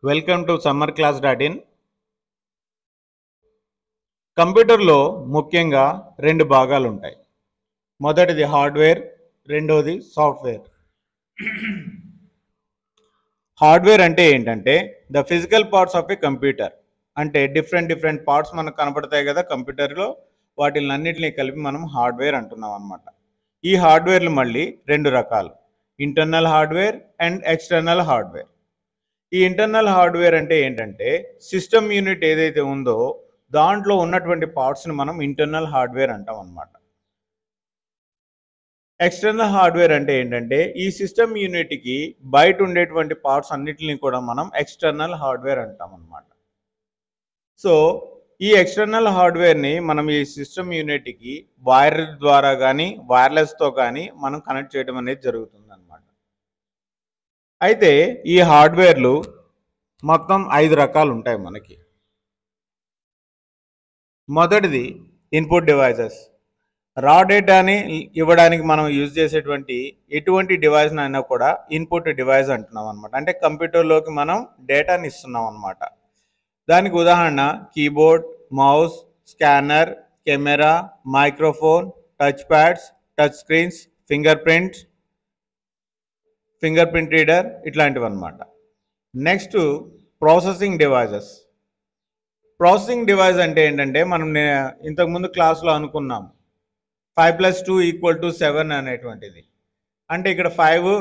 Welcome to summerclass.in. కంప్యూటర్లో ముఖ్యంగా రెండు భాగాలు ఉంటాయి. మొదటిది హార్డ్వేర్, రెండోది సాఫ్ట్వేర్. హార్డ్వేర్ అంటే ఏంటంటే the physical parts of A computer. అంటే డిఫరెంట్ పార్ట్స్ మనకు కనపడతాయి కదా కంప్యూటర్లో, వాటిని అన్నిటిని కలిపి మనం హార్డ్వేర్ అంటున్నాం అనమాట. ఈ హార్డ్వేర్లు మళ్ళీ రెండు రకాలు, internal hardware and external hardware. ఈ ఇంటర్నల్ హార్డ్వేర్ అంటే ఏంటంటే సిస్టమ్ యూనిట్ ఏదైతే ఉందో దాంట్లో ఉన్నటువంటి పార్ట్స్ని మనం ఇంటర్నల్ హార్డ్వేర్ అంటాం అనమాట. ఎక్స్టర్నల్ హార్డ్వేర్ అంటే ఏంటంటే ఈ సిస్టమ్ యూనిట్కి బయట ఉండేటువంటి పార్ట్స్ అన్నిటిని కూడా మనం ఎక్స్టర్నల్ హార్డ్వేర్ అంటాం అనమాట. సో ఈ ఎక్స్టర్నల్ హార్డ్వేర్ని మనం ఈ సిస్టమ్ యూనిట్కి వైర్ ద్వారా కానీ వైర్లెస్తో కానీ మనం కనెక్ట్ చేయడం అనేది జరుగుతుంది అనమాట. అయితే ఈ హార్డ్వేర్లు మొత్తం 5 రకాలు ఉంటాయి మనకి. మొదటిది ఇన్పుట్ డివైజెస్. రా డేటాని ఇవ్వడానికి మనం యూజ్ చేసేటువంటి ఎటువంటి డివైస్ అయినా కూడా ఇన్పుట్ డివైస్ అంటున్నాం అనమాట. అంటే కంప్యూటర్లోకి మనం డేటాని ఇస్తున్నాం అనమాట. దానికి ఉదాహరణ keyboard, mouse, scanner, camera, microphone, touch pads, touch screens, finger print reader ఇట్లాంటివి అనమాట. Next processing devices. Processing device అంటే ఏంటంటే మనం ఇంతకుముందు క్లాస్లో అనుకున్నాం 5+2=7 అనేటువంటిది. అంటే ఇక్కడ 5,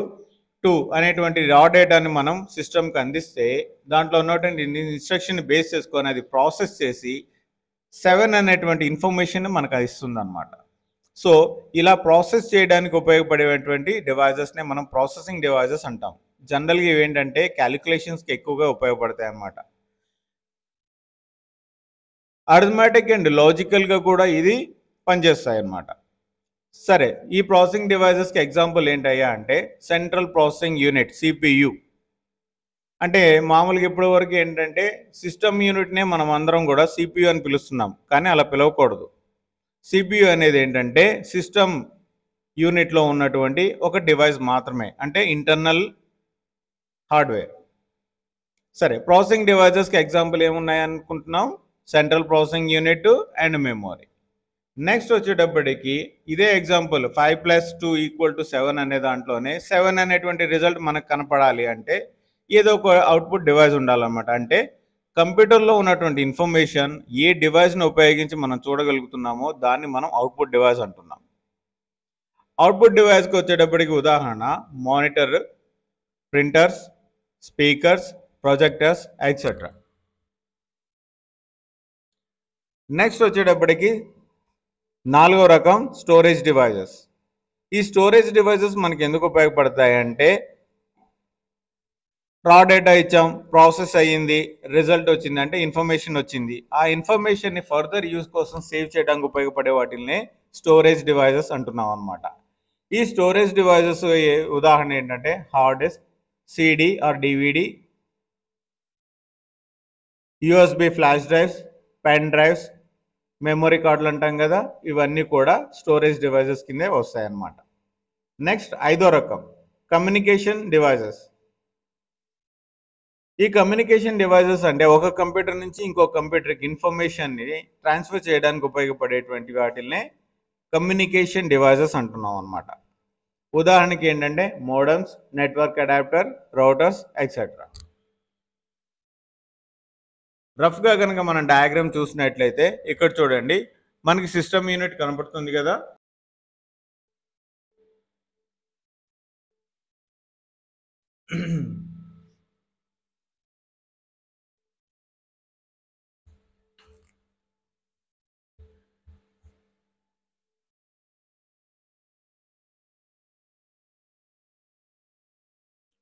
2 అనేటువంటి రా డేటాని మనం సిస్టమ్కి అందిస్తే దాంట్లో ఉన్నటువంటి ఇన్స్ట్రక్షన్ బేస్ చేసుకొని అది ప్రాసెస్ చేసి 7 అనేటువంటి ఇన్ఫర్మేషన్ మనకు ఇస్తుంది అనమాట. సో ఇలా ప్రాసెస్ చేయడానికి ఉపయోగపడేటువంటి డివైజెస్నే మనం ప్రాసెసింగ్ డివైజెస్ అంటాం. జనరల్గా ఇవి ఏంటంటే క్యాలిక్యులేషన్స్కి ఎక్కువగా ఉపయోగపడతాయి అన్నమాట. అర్థమెటిక్ అండ్ లాజికల్గా కూడా ఇది పనిచేస్తాయి అన్నమాట. సరే, ఈ ప్రాసెసింగ్ డివైజెస్కి ఎగ్జాంపుల్ ఏంటయ్యా అంటే సెంట్రల్ ప్రాసెసింగ్ యూనిట్, సిపియు. అంటే మామూలుగా ఇప్పటి వరకు ఏంటంటే సిస్టమ్ యూనిట్నే మనం అందరం కూడా సిపియు అని పిలుస్తున్నాం, కానీ అలా పిలవకూడదు. సిపియు అనేది ఏంటంటే సిస్టమ్ యూనిట్లో ఉన్నటువంటి ఒక డివైస్ మాత్రమే, అంటే ఇంటర్నల్ హార్డ్వేర్. సరే, ప్రాసెసింగ్ డివైజెస్కి ఎగ్జాంపుల్ ఏమున్నాయి అనుకుంటున్నాం? Central processing unit and memory. Next వచ్చేటప్పటికి ఇదే ఎగ్జాంపుల్ 5+2=7 అనే దాంట్లోనే 7 అనేటువంటి రిజల్ట్ మనకు కనపడాలి అంటే ఏదో ఒక అవుట్పుట్ డివైస్ ఉండాలన్నమాట. అంటే కంప్యూటర్లో ఉన్నటువంటి ఇన్ఫర్మేషన్ ఏ డివైస్ని ఉపయోగించి మనం చూడగలుగుతున్నామో దాన్ని మనం అవుట్పుట్ డివైస్ అంటున్నాం. అవుట్పుట్ డివైస్కి వచ్చేటప్పటికి ఉదాహరణ monitor, printers, speakers, projectors etcetera. Next వచ్చేటప్పటికి 4వ రకం స్టోరేజ్ డివైజెస్. ఈ స్టోరేజ్ డివైజెస్ మనకి ఎందుకు ఉపయోగపడతాయి అంటే రా డేటా ఇచ్చాం, ప్రాసెస్ అయ్యింది, రిజల్ట్ వచ్చింది, అంటే ఇన్ఫర్మేషన్ వచ్చింది. ఆ ఇన్ఫర్మేషన్ని ఫర్దర్ యూజ్ కోసం సేవ్ చేయడానికి ఉపయోగపడే వాటిల్ని స్టోరేజ్ డివైజెస్ అంటున్నాం అనమాట. ఈ స్టోరేజ్ డివైజెస్ ఉదాహరణ ఏంటంటే hard disk, CD or DVD, USB flash drives, pen drives, memory కార్డులు అంటాం కదా, ఇవన్నీ కూడా స్టోరేజ్ డివైజెస్ కిందే వస్తాయి అన్నమాట. నెక్స్ట్ 5వ రకం కమ్యూనికేషన్ డివైజెస్. ఈ కమ్యూనికేషన్ డివైజెస్ అంటే ఒక కంప్యూటర్ నుంచి ఇంకో కంప్యూటర్కి ఇన్ఫర్మేషన్ని ట్రాన్స్ఫర్ చేయడానికి ఉపయోగపడేటువంటి వాటిల్నే కమ్యూనికేషన్ డివైజెస్ అంటున్నాం అనమాట. ఉదాహరణకి ఏంటంటే modems, network adapter, routers etcetera. రఫ్గా కనుక మనం డయాగ్రామ్ చూసినట్లయితే ఇక్కడ చూడండి, మనకి సిస్టమ్ యూనిట్ కనపడుతుంది కదా.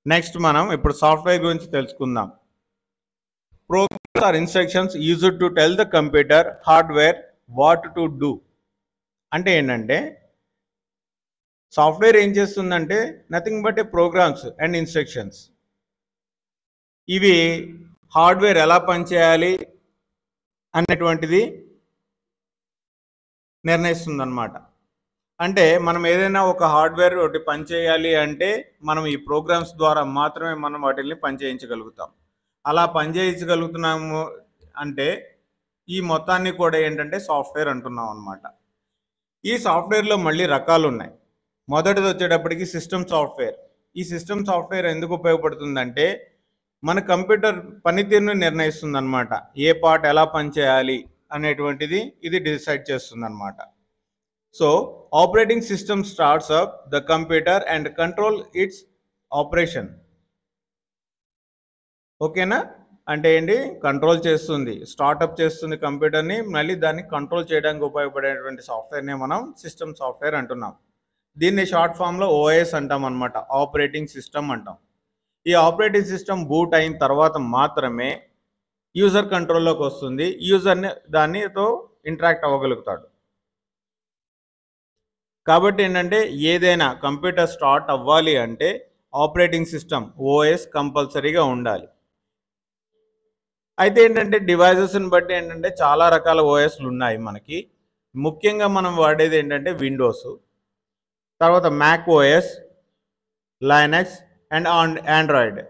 నెక్స్ట్ మనం ఇప్పుడు సాఫ్ట్వేర్ గురించి తెలుసుకుందాం. Programs are instructions used to tell the computer hardware what to do. అంటే ఏంటంటే సాఫ్ట్వేర్ ఏం చేస్తుందంటే nothing but a programs and instructions. ఇవి హార్డ్వేర్ ఎలా పనిచేయాలి అనేటువంటిది నిర్ణయిస్తుంది అన్నమాట. అంటే మనం ఏదైనా ఒక హార్డ్వేర్ ఒకటి పనిచేయాలి అంటే మనం ఈ ప్రోగ్రామ్స్ ద్వారా మాత్రమే మనం వాటిని పనిచేయించగలుగుతాం. అలా పనిచేయించగలుగుతున్నాము అంటే ఈ మొత్తాన్ని కూడా ఏంటంటే సాఫ్ట్వేర్ అంటున్నాం అనమాట. ఈ సాఫ్ట్వేర్లో మళ్ళీ రకాలు ఉన్నాయి. మొదటిది వచ్చేటప్పటికి సిస్టమ్ సాఫ్ట్వేర్. ఈ సిస్టమ్ సాఫ్ట్వేర్ ఎందుకు ఉపయోగపడుతుందంటే మన కంప్యూటర్ పనితీరును నిర్ణయిస్తుంది అనమాట. ఏ పార్ట్ ఎలా పనిచేయాలి అనేటువంటిది ఇది డిసైడ్ చేస్తుంది అనమాట. So operating system starts up the computer and control it's operation. ఓకేనా? అంటే ఏంటి? కంట్రోల్ చేస్తుంది, స్టార్ట్అప్ చేస్తుంది కంప్యూటర్ని, మళ్ళీ దాన్ని కంట్రోల్ చేయడానికి ఉపయోగపడేటువంటి సాఫ్ట్వేర్ని మనం సిస్టమ్ సాఫ్ట్వేర్ అంటున్నాం. దీన్ని షార్ట్ ఫామ్లో ఓఎస్ అంటాం అనమాట, ఆపరేటింగ్ సిస్టమ్ అంటాం. ఈ ఆపరేటింగ్ సిస్టమ్ బూట్ అయిన తర్వాత మాత్రమే యూజర్ కంట్రోల్లోకి వస్తుంది, యూజర్ని దానితో ఇంటరాక్ట్ అవ్వగలుగుతాడు. కాబట్టి ఏంటంటే ఏదైనా కంప్యూటర్ స్టార్ట్ అవ్వాలి అంటే ఆపరేటింగ్ సిస్టమ్ ఓఎస్ కంపల్సరీగా ఉండాలి. అయితే ఏంటంటే డివైజెస్ని బట్టి ఏంటంటే చాలా రకాల ఓఎస్లు ఉన్నాయి మనకి. ముఖ్యంగా మనం వాడేది ఏంటంటే విండోస్, తర్వాత Mac OS, Linux and Android.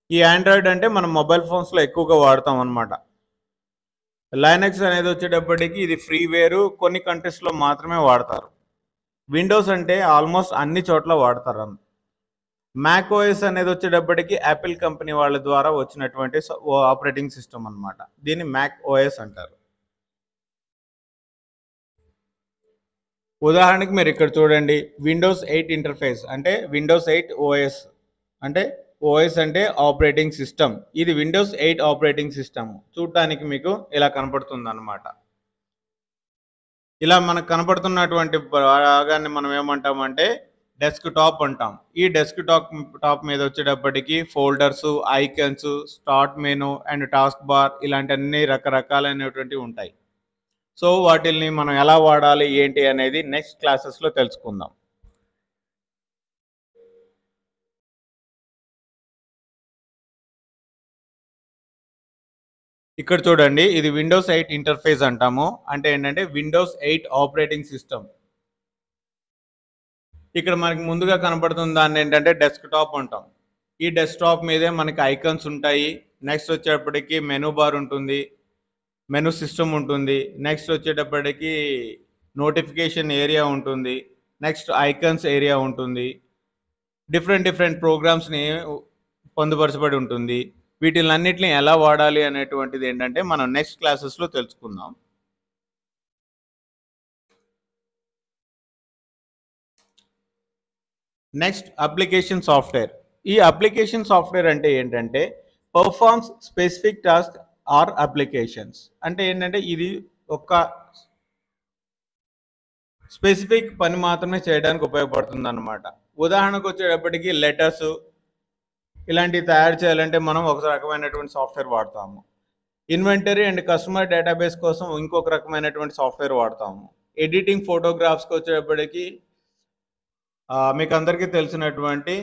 ఈ ఆండ్రాయిడ్ అంటే మనం మొబైల్ ఫోన్స్లో ఎక్కువగా వాడతాం అనమాట. లైనక్స్ అనేది వచ్చేటప్పటికి ఇది ఫ్రీవేరు, కొన్ని కంట్రీస్లో మాత్రమే వాడతారు. విండోస్ అంటే ఆల్మోస్ట్ అన్ని చోట్ల వాడతారు. మ్యాక్ ఓఎస్ అనేది వచ్చేటప్పటికి యాపిల్ కంపెనీ వాళ్ళ ద్వారా వచ్చినటువంటి ఆపరేటింగ్ సిస్టమ్ అనమాట. దీన్ని మ్యాక్ ఓఎస్ అంటారు. ఉదాహరణకి మీరు ఇక్కడ చూడండి, విండోస్ 8 ఇంటర్ఫేస్ అంటే విండోస్ 8 ఓఎస్ అంటే ఓఎస్ అంటే ఆపరేటింగ్ సిస్టమ్. ఇది విండోస్ 8 ఆపరేటింగ్ సిస్టమ్. చూడటానికి మీకు ఇలా కనపడుతుంది అనమాట. ఇలా మనకు కనపడుతున్నటువంటి భాగాన్ని మనం ఏమంటామంటే డెస్క్ టాప్ అంటాం. ఈ డెస్క్ టాప్ మీద వచ్చేటప్పటికి folders, icons, start menu and task bar ఇలాంటి అన్ని రకరకాలైనటువంటివి ఉంటాయి. సో వాటిల్ని మనం ఎలా వాడాలి ఏంటి అనేది నెక్స్ట్ క్లాసెస్లో తెలుసుకుందాం. ఇక్కడ చూడండి, ఇది విండోస్ 8 ఇంటర్ఫేస్ అంటాము. అంటే ఏంటంటే విండోస్ 8 ఆపరేటింగ్ సిస్టమ్. ఇక్కడ మనకి ముందుగా కనపడుతున్న దాన్ని ఏంటంటే డెస్క్ టాప్ అంటాం. ఈ డెస్క్ టాప్ మీదే మనకి ఐకన్స్ ఉంటాయి. నెక్స్ట్ వచ్చేటప్పటికి మెనూ బార్ ఉంటుంది, మెనూ సిస్టమ్ ఉంటుంది. నెక్స్ట్ వచ్చేటప్పటికి నోటిఫికేషన్ ఏరియా ఉంటుంది. నెక్స్ట్ ఐకన్స్ ఏరియా ఉంటుంది. డిఫరెంట్ ప్రోగ్రామ్స్ని పొందుపరచబడి ఉంటుంది. వీటిలన్నిటిని ఎలా వాడాలి అనేటువంటిది ఏంటంటే మనం నెక్స్ట్ క్లాసెస్లో తెలుసుకుందాం. Next application software. ఈ అప్లికేషన్ సాఫ్ట్వేర్ అంటే ఏంటంటే performs specific task are applications. అంటే ఏంటంటే ఇది ఒక స్పెసిఫిక్ పని మాత్రమే చేయడానికి ఉపయోగపడుతుంది అన్నమాట. ఉదాహరణకు వచ్చేటప్పటికి లెటర్స్ ఇలాంటివి తయారు చేయాలంటే మనం ఒక రకమైనటువంటి సాఫ్ట్వేర్ వాడతాము. ఇన్వెంటరీ అండ్ కస్టమర్ డేటాబేస్ కోసం ఇంకొక రకమైనటువంటి సాఫ్ట్వేర్ వాడతాము. ఎడిటింగ్ ఫోటోగ్రాఫ్స్కి వచ్చేటప్పటికి మీకు అందరికీ తెలిసినటువంటి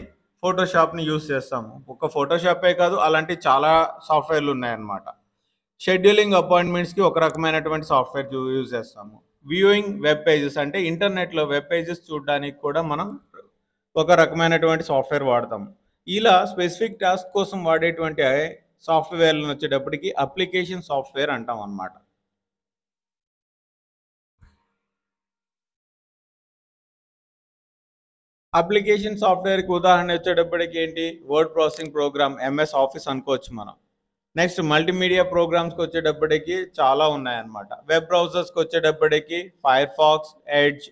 ఫోటోషాప్ని యూజ్ చేస్తాము. ఒక ఫోటోషాపే కాదు, అలాంటి చాలా సాఫ్ట్వేర్లు ఉన్నాయన్నమాట. షెడ్యూలింగ్ అపాయింట్మెంట్స్కి ఒక రకమైనటువంటి సాఫ్ట్వేర్ యూజ్ చేస్తాము. వ్యూయింగ్ వెబ్ పేజెస్ అంటే ఇంటర్నెట్లో వెబ్ పేజెస్ చూడడానికి కూడా మనం ఒక రకమైనటువంటి సాఫ్ట్వేర్ వాడతాము. ఇలా స్పెసిఫిక్ టాస్క్ కోసం వాడేటువంటి సాఫ్ట్వేర్లను వచ్చేటప్పటికి అప్లికేషన్ సాఫ్ట్వేర్ అంటాం అన్నమాట. అప్లికేషన్ సాఫ్ట్వేర్కి ఉదాహరణ వచ్చేటప్పటికి ఏంటి? Word processing program, MS Office అనుకోవచ్చు మనం. నెక్స్ట్ మల్టీమీడియా ప్రోగ్రామ్స్కి వచ్చేటప్పటికి చాలా ఉన్నాయన్నమాట. వెబ్ బ్రౌజర్స్కి వచ్చేటప్పటికి ఫైర్ ఫాక్స్, ఎడ్జ్,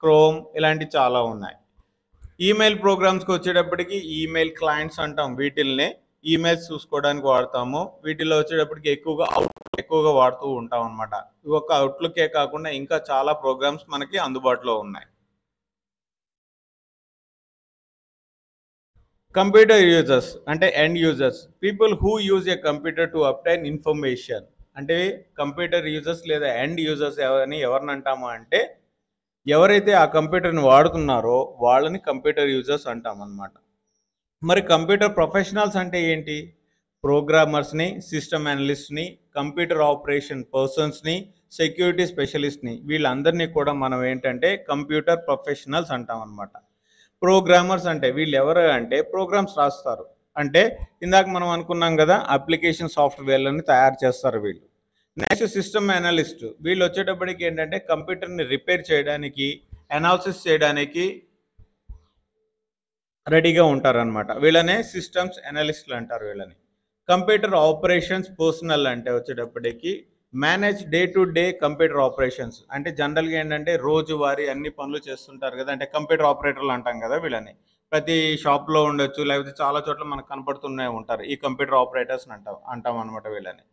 క్రోమ్ ఇలాంటివి చాలా ఉన్నాయి. ఈమెయిల్ ప్రోగ్రామ్స్కి వచ్చేటప్పటికి ఈమెయిల్ క్లయింట్స్ అంటాం. వీటిల్ని ఈమెయిల్స్ చూసుకోవడానికి వాడతాము. వీటిలో వచ్చేటప్పటికి ఎక్కువగా వాడుతూ ఉంటాం అనమాట. ఒక అవుట్లుకే కాకుండా ఇంకా చాలా ప్రోగ్రామ్స్ మనకి అందుబాటులో ఉన్నాయి. కంప్యూటర్ యూజర్స్ అంటే end users, people who use a computer to obtain information. అంటే కంప్యూటర్ యూజర్స్ లేదా ఎండ్ యూజర్స్ ఎవరిని అంటామా అంటే ఎవరైతే ఆ కంప్యూటర్ని వాడుతున్నారో వాళ్ళని కంప్యూటర్ యూజర్స్ అంటాం అన్నమాట. మరి కంప్యూటర్ ప్రొఫెషనల్స్ అంటే ఏంటి? ప్రోగ్రామర్స్ని, సిస్టమ్ అనలిస్ట్ని, కంప్యూటర్ ఆపరేషన్ పర్సన్స్ని, సెక్యూరిటీ స్పెషలిస్ట్ని, వీళ్ళందరినీ కూడా మనం ఏంటంటే కంప్యూటర్ ప్రొఫెషనల్స్ అంటాం అన్నమాట. ప్రోగ్రామర్స్ అంటే వీళ్ళు ఎవరు అంటే ప్రోగ్రామ్స్ రాస్తారు. అంటే ఇందాక మనం అనుకున్నాం కదా, అప్లికేషన్ సాఫ్ట్వేర్లని తయారు చేస్తారు వీళ్ళు. నెక్స్ట్ సిస్టమ్ అనలిస్ట్, వీళ్ళు వచ్చేటప్పటికి ఏంటంటే కంప్యూటర్ని రిపేర్ చేయడానికి, అనాలిసిస్ చేయడానికి రెడీగా ఉంటారనమాట. వీళ్ళనే సిస్టమ్స్ అనలిస్టులు అంటారు వీళ్ళని. కంప్యూటర్ ఆపరేషన్స్ పర్సనల్ అంటే వచ్చేటప్పటికి manage day to day computer operations, అంటే జనరల్గా ఏంటంటే రోజువారీ అన్ని పనులు చేస్తుంటారు కదా, అంటే కంప్యూటర్ ఆపరేటర్లు అంటాం కదా వీళ్ళని. ప్రతి షాప్లో ఉండొచ్చు, లేకపోతే చాలా చోట్ల మనకు కనపడుతూనే ఉంటారు ఈ కంప్యూటర్ ఆపరేటర్స్ అంటాం అనమాట వీళ్ళని.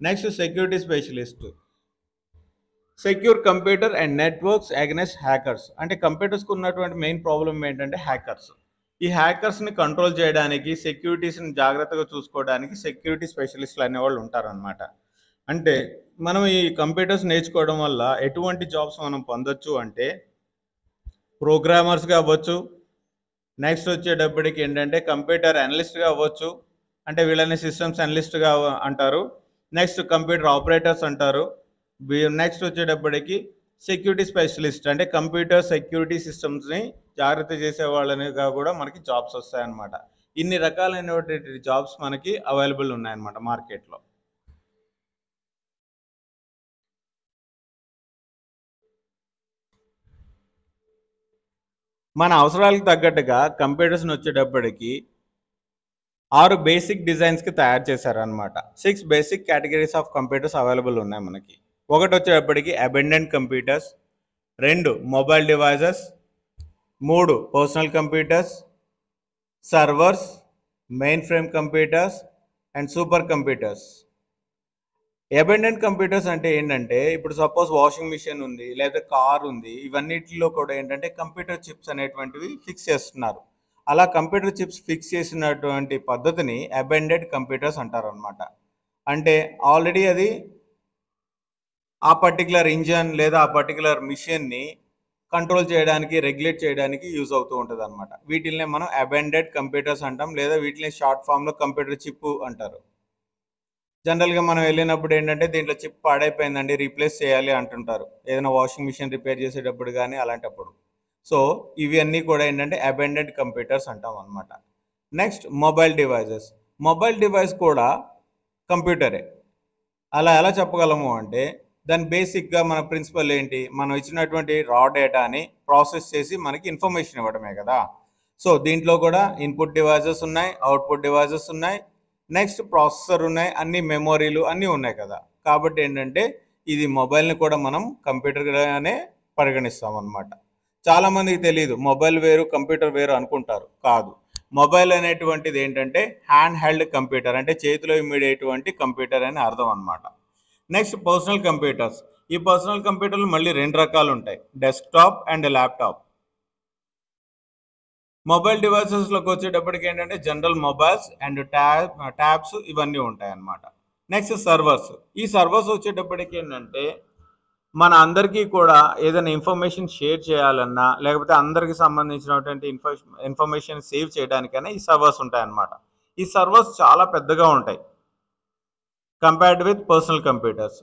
Next security specialist, secure computer and networks against hackers, అంటే కంప్యూటర్స్కి ఉన్నటువంటి మెయిన్ ప్రాబ్లం ఏంటంటే హ్యాకర్స్. ఈ హ్యాకర్స్ని కంట్రోల్ చేయడానికి, సెక్యూరిటీస్ని జాగ్రత్తగా చూసుకోవడానికి సెక్యూరిటీ స్పెషలిస్టులు అనేవాళ్ళు ఉంటారనమాట. అంటే మనం ఈ కంప్యూటర్స్ నేర్చుకోవడం వల్ల ఎటువంటి జాబ్స్ మనం పొందొచ్చు అంటే ప్రోగ్రామర్స్గా అవ్వచ్చు, నెక్స్ట్ వచ్చేటప్పటికి ఏంటంటే కంప్యూటర్ అనలిస్ట్గా అవ్వచ్చు, అంటే వీళ్ళని సిస్టమ్స్ అనలిస్ట్గా అంటారు. నెక్స్ట్ కంప్యూటర్ ఆపరేటర్స్ అంటారు. నెక్స్ట్ వచ్చేటప్పటికి సెక్యూరిటీ స్పెషలిస్ట్, అంటే కంప్యూటర్ సెక్యూరిటీ సిస్టమ్స్ని జాగ్రత్త చేసే వాళ్ళనిగా కూడా మనకి జాబ్స్ వస్తాయన్నమాట. ఇన్ని రకాలైనటువంటి జాబ్స్ మనకి అవైలబుల్ ఉన్నాయన్నమాట మార్కెట్లో. మన అవసరాలకు తగ్గట్టుగా కంప్యూటర్స్ని వచ్చేటప్పటికి 6 బేసిక్ డిజైన్స్కి తయారు చేశారనమాట. 6 basic categories of computers available ఉన్నాయి మనకి. ఒకటి వచ్చేటప్పటికి abundant computers, 2 mobile devices, 3 personal computers, servers, main frame computers and super computers. Abundant computers అంటే ఏంటంటే, ఇప్పుడు సపోజ్ వాషింగ్ మిషన్ ఉంది, లేదా కార్ ఉంది, ఇవన్నిటిలో కూడా ఏంటంటే కంప్యూటర్ చిప్స్ అనేటువంటివి ఫిక్స్ చేస్తున్నారు. అలా కంప్యూటర్ చిప్స్ ఫిక్స్ చేసినటువంటి పద్ధతిని అబెండెడ్ కంప్యూటర్స్ అంటారు అనమాట. అంటే ఆల్రెడీ అది ఆ పర్టికులర్ ఇంజన్ లేదా ఆ పర్టికులర్ మిషన్ని కంట్రోల్ చేయడానికి, రెగ్యులేట్ చేయడానికి యూజ్ అవుతూ ఉంటుంది అనమాట. వీటిల్నే మనం అబెండెడ్ కంప్యూటర్స్ అంటాం, లేదా వీటిని షార్ట్ ఫామ్లో కంప్యూటర్ చిప్ అంటారు. జనరల్గా మనం వెళ్ళినప్పుడు ఏంటంటే దీంట్లో చిప్ పాడైపోయిందండి, రీప్లేస్ చేయాలి అంటుంటారు, ఏదైనా వాషింగ్ మిషన్ రిపేర్ చేసేటప్పుడు కానీ అలాంటప్పుడు. సో ఇవి అన్నీ కూడా ఏంటంటే అబెండెడ్ కంప్యూటర్స్ అంటాం అనమాట. Next mobile devices. Mobile device కూడా కంప్యూటరే. అలా ఎలా చెప్పగలము అంటే, దాని బేసిక్గా మన ప్రిన్సిపల్ ఏంటి, మనం ఇచ్చినటువంటి రా డేటాని ప్రాసెస్ చేసి మనకి ఇన్ఫర్మేషన్ ఇవ్వడమే కదా. సో దీంట్లో కూడా ఇన్పుట్ డివైజెస్ ఉన్నాయి, అవుట్పుట్ డివైజెస్ ఉన్నాయి, నెక్స్ట్ ప్రాసెసర్ ఉన్నాయి, అన్ని మెమోరీలు అన్నీ ఉన్నాయి కదా. కాబట్టి ఏంటంటే ఇది మొబైల్ని కూడా మనం కంప్యూటర్గానే పరిగణిస్తాం అనమాట. చాలామందికి తెలియదు, మొబైల్ వేరు కంప్యూటర్ వేరు అనుకుంటారు. కాదు, మొబైల్ అనేటువంటిది ఏంటంటే హ్యాండ్ హెల్డ్ కంప్యూటర్, అంటే చేతిలో ఇమ్మీడియటువంటి కంప్యూటర్ అని అర్థం అనమాట. Next personal computers. ఈ పర్సనల్ కంప్యూటర్లు మళ్ళీ 2 రకాలు ఉంటాయి, డెస్క్టాప్ అండ్ ల్యాప్టాప్. మొబైల్ డివైసెస్లోకి వచ్చేటప్పటికి ఏంటంటే జనరల్ మొబైల్స్ అండ్ ట్యాబ్స్ ఇవన్నీ ఉంటాయి అన్నమాట. Next servers. ఈ సర్వర్స్ వచ్చేటప్పటికి ఏంటంటే మన అందరికీ కూడా ఏదైనా ఇన్ఫర్మేషన్ షేర్ చేయాలన్నా, లేకపోతే అందరికి సంబంధించినటువంటి ఇన్ఫర్మేషన్ సేవ్ చేయడానికైనా ఈ సర్వర్స్ ఉంటాయన్నమాట. ఈ సర్వర్స్ చాలా పెద్దగా ఉంటాయి compared with personal computers.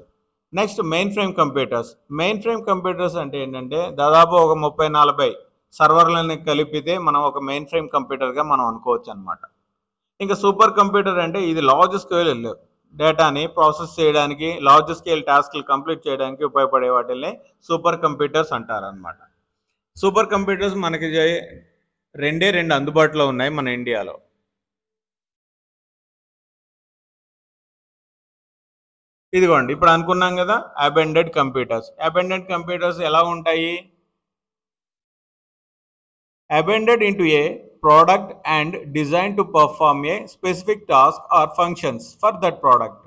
Next main frame computers. Main frame computers అంటే ఏంటంటే దాదాపు ఒక 30-40 సర్వర్లని కలిపితే మనం ఒక మెయిన్ ఫ్రేమ్ కంప్యూటర్గా మనం అనుకోవచ్చు అనమాట. ఇంకా సూపర్ కంప్యూటర్ అంటే ఇది లార్జ్ స్కేల్ డేటాని ప్రాసెస్ చేయడానికి, లార్జ్ స్కేల్ టాస్క్లు కంప్లీట్ చేయడానికి ఉపయోగపడే వాటిని సూపర్ కంప్యూటర్స్ అంటారు అనమాట. సూపర్ కంప్యూటర్స్ మనకి 2 అందుబాటులో ఉన్నాయి మన ఇండియాలో. ఇదిగోండి, ఇప్పుడు అనుకున్నాం కదా అబెండెడ్ కంప్యూటర్స్. అబెండెడ్ కంప్యూటర్స్ ఎలా ఉంటాయి? Abandoned into a product and designed to perform a specific task or functions for that product.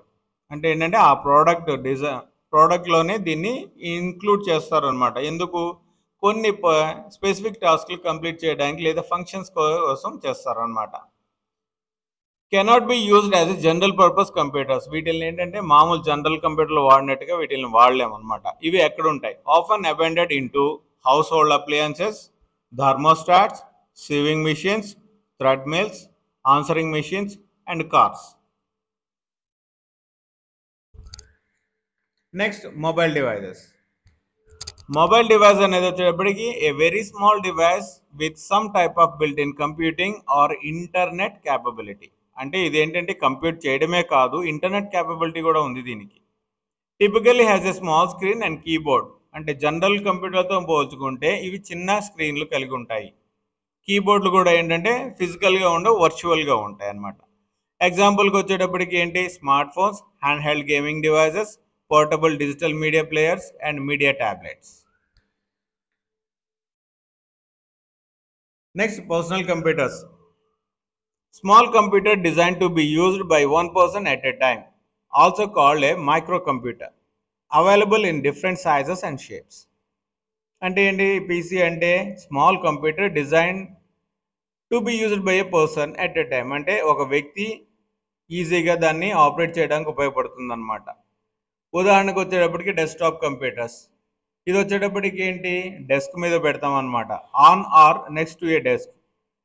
అంటే ఏంటంటే ఆ ప్రోడక్ట్లోనే దీన్ని ఇంక్లూడ్ చేస్తారనమాట. ఎందుకు? కొన్ని స్పెసిఫిక్ టాస్క్లు కంప్లీట్ చేయడానికి లేదా ఫంక్షన్స్ కోసం చేస్తారనమాట. Cannot be used as a general purpose computers. వీటిని ఏంటంటే మామూలు జనరల్ కంప్యూటర్లు వాడినట్టుగా వీటిని వాడలేమన్నమాట. ఇవి ఎక్కడ ఉంటాయి? ఆఫన్ అబెండెడ్ into household appliances, thermostats, sewing machines, treadmills, answering machines and cars. Next, mobile devices. Mobile device అనేది వచ్చేటప్పటికి a very small device with some type of built-in computing or internet capability. అంటే ఇదేంటంటే compute చేయడమే కాదు, internet capability కూడా ఉంది దీనికి. Typically has a small screen and keyboard. అంటే జనరల్ కంప్యూటర్తో పోల్చుకుంటే ఇవి చిన్న స్క్రీన్లు కలిగి ఉంటాయి. కీబోర్డులు కూడా ఏంటంటే ఫిజికల్గా ఉండవు, వర్చువల్గా ఉంటాయి అన్నమాట. ఎగ్జాంపుల్కి వచ్చేటప్పటికి ఏంటి, smart phones, hand held gaming devices, portable digital media players and media tablets. Next, personal computers. Small computer designed to be used by one person at a time, also called a microcomputer, available in different sizes and shapes. అంటే ఏంటి, PC అంటే small computer design to be used by A person at a time. అంటే ఒక వ్యక్తి ఈజీగా దాన్ని operate చేయడానికి ఉపయోగపడుతుంది అనమాట. ఉదాహరణకు వచ్చేటప్పటికి డెస్క్టాప్ కంప్యూటర్స్. ఇది వచ్చేటప్పటికి ఏంటి, డెస్క్ మీద పెడతాం అనమాట, on or next to a desk.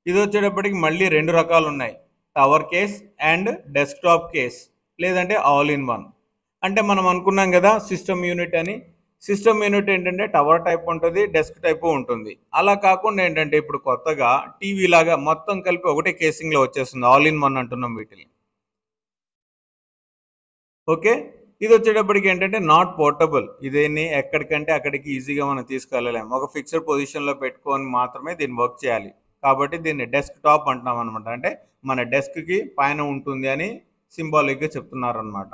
ఇది వచ్చేటప్పటికి మళ్ళీ రెండు రకాలు ఉన్నాయి, tower case and desktop case, లేదంటే ఆల్ ఇన్ వన్. అంటే మనం అనుకున్నాం కదా సిస్టమ్ యూనిట్ అని. సిస్టమ్ యూనిట్ ఏంటంటే టవర్ టైప్ ఉంటుంది, డెస్క్ టైప్ ఉంటుంది. అలా కాకుండా ఏంటంటే ఇప్పుడు కొత్తగా టీవీ లాగా మొత్తం కలిపి ఒకటే కేసింగ్లో వచ్చేస్తుంది, ఆల్ ఇన్ వన్ అంటున్నాం వీటిని. ఓకే, ఇది వచ్చేటప్పటికి ఏంటంటే నాట్ పోర్టబుల్. ఇదేన్ని ఎక్కడికంటే అక్కడికి ఈజీగా మనం తీసుకెళ్ళలేము, ఒక ఫిక్స్డ్ పొజిషన్లో పెట్టుకొని మాత్రమే దీన్ని వర్క్ చేయాలి. కాబట్టి దీన్ని డెస్క్ టాప్ అంటున్నాం అనమాట. అంటే మన డెస్క్కి పైన ఉంటుంది అని సింబాలిక్గా చెప్తున్నారు అనమాట.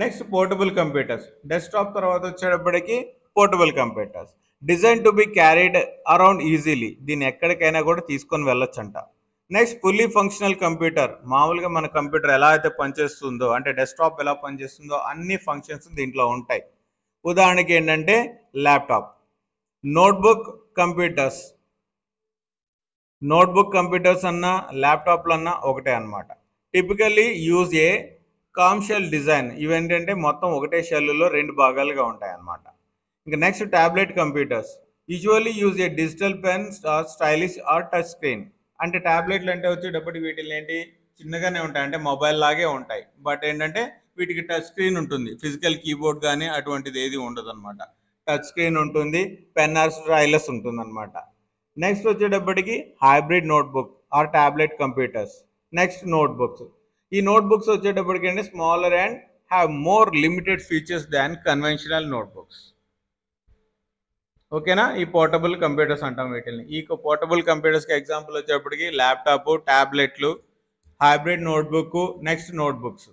Next, portable computers. డెస్క్టాప్ తర్వాత వచ్చేటప్పటికి portable computers, designed to be carried around easily. దీన్ని ఎక్కడికైనా కూడా తీసుకొని వెళ్ళొచ్చంట. Next, fully functional computer. మామూలుగా మన కంప్యూటర్ ఎలా అయితే పనిచేస్తుందో, అంటే డెస్క్టాప్ ఎలా పనిచేస్తుందో అన్ని ఫంక్షన్స్ దీంట్లో ఉంటాయి. ఉదాహరణకి ఏంటంటే laptop. Notebook computers. Notebook computers అన్నా ల్యాప్టాప్లు అన్నా ఒకటే అనమాట. Typically use a clam shell design. ఇవేంటంటే మొత్తం ఒకటే షెల్లో రెండు భాగాలుగా ఉంటాయి అన్నమాట. ఇంకా next, tablet computers. Usually use a digital pen or stylish or touch screen. అంటే ట్యాబ్లెట్లు అంటే వచ్చేటప్పటికి వీటిని ఏంటి చిన్నగానే ఉంటాయి, అంటే మొబైల్ లాగే ఉంటాయి. బట్ ఏంటంటే వీటికి టచ్ స్క్రీన్ ఉంటుంది, ఫిజికల్ కీబోర్డ్ కానీ అటువంటిది ఏది ఉండదు అనమాట. టచ్ స్క్రీన్ ఉంటుంది, పెన్ ఆర్ స్టైలస్ ఉంటుంది అనమాట. నెక్స్ట్ వచ్చేటప్పటికి hybrid notebook or tablet computers. Next, notebooks. ఈ నోట్బుక్స్ వచ్చేటప్పటికి అంటే smaller and have more limited features than conventional notebooks. ఓకేనా, ఈ పోర్టబుల్ కంప్యూటర్స్ అంటాం వీటిని. ఈ పోర్టబుల్ కంప్యూటర్స్కి ఎగ్జాంపుల్ వచ్చేటప్పటికి ల్యాప్టాప్, ట్యాబ్లెట్లు, హైబ్రిడ్ నోట్బుక్, నెక్స్ట్ నోట్బుక్స్.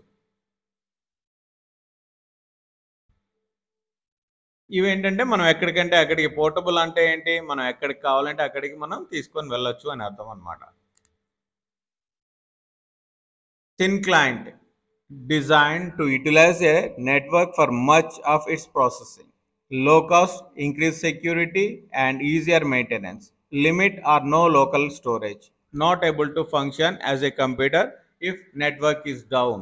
ఇవేంటంటే మనం ఎక్కడికంటే అక్కడికి, పోర్టబుల్ అంటే ఏంటి, మనం ఎక్కడికి కావాలంటే అక్కడికి మనం తీసుకొని వెళ్ళొచ్చు అని అర్థం అనమాట. Thin client, designed to utilize a network for much of its processing. Low cost, increased security, and easier maintenance. Limit or no local storage. Not able to function as a computer if network is down.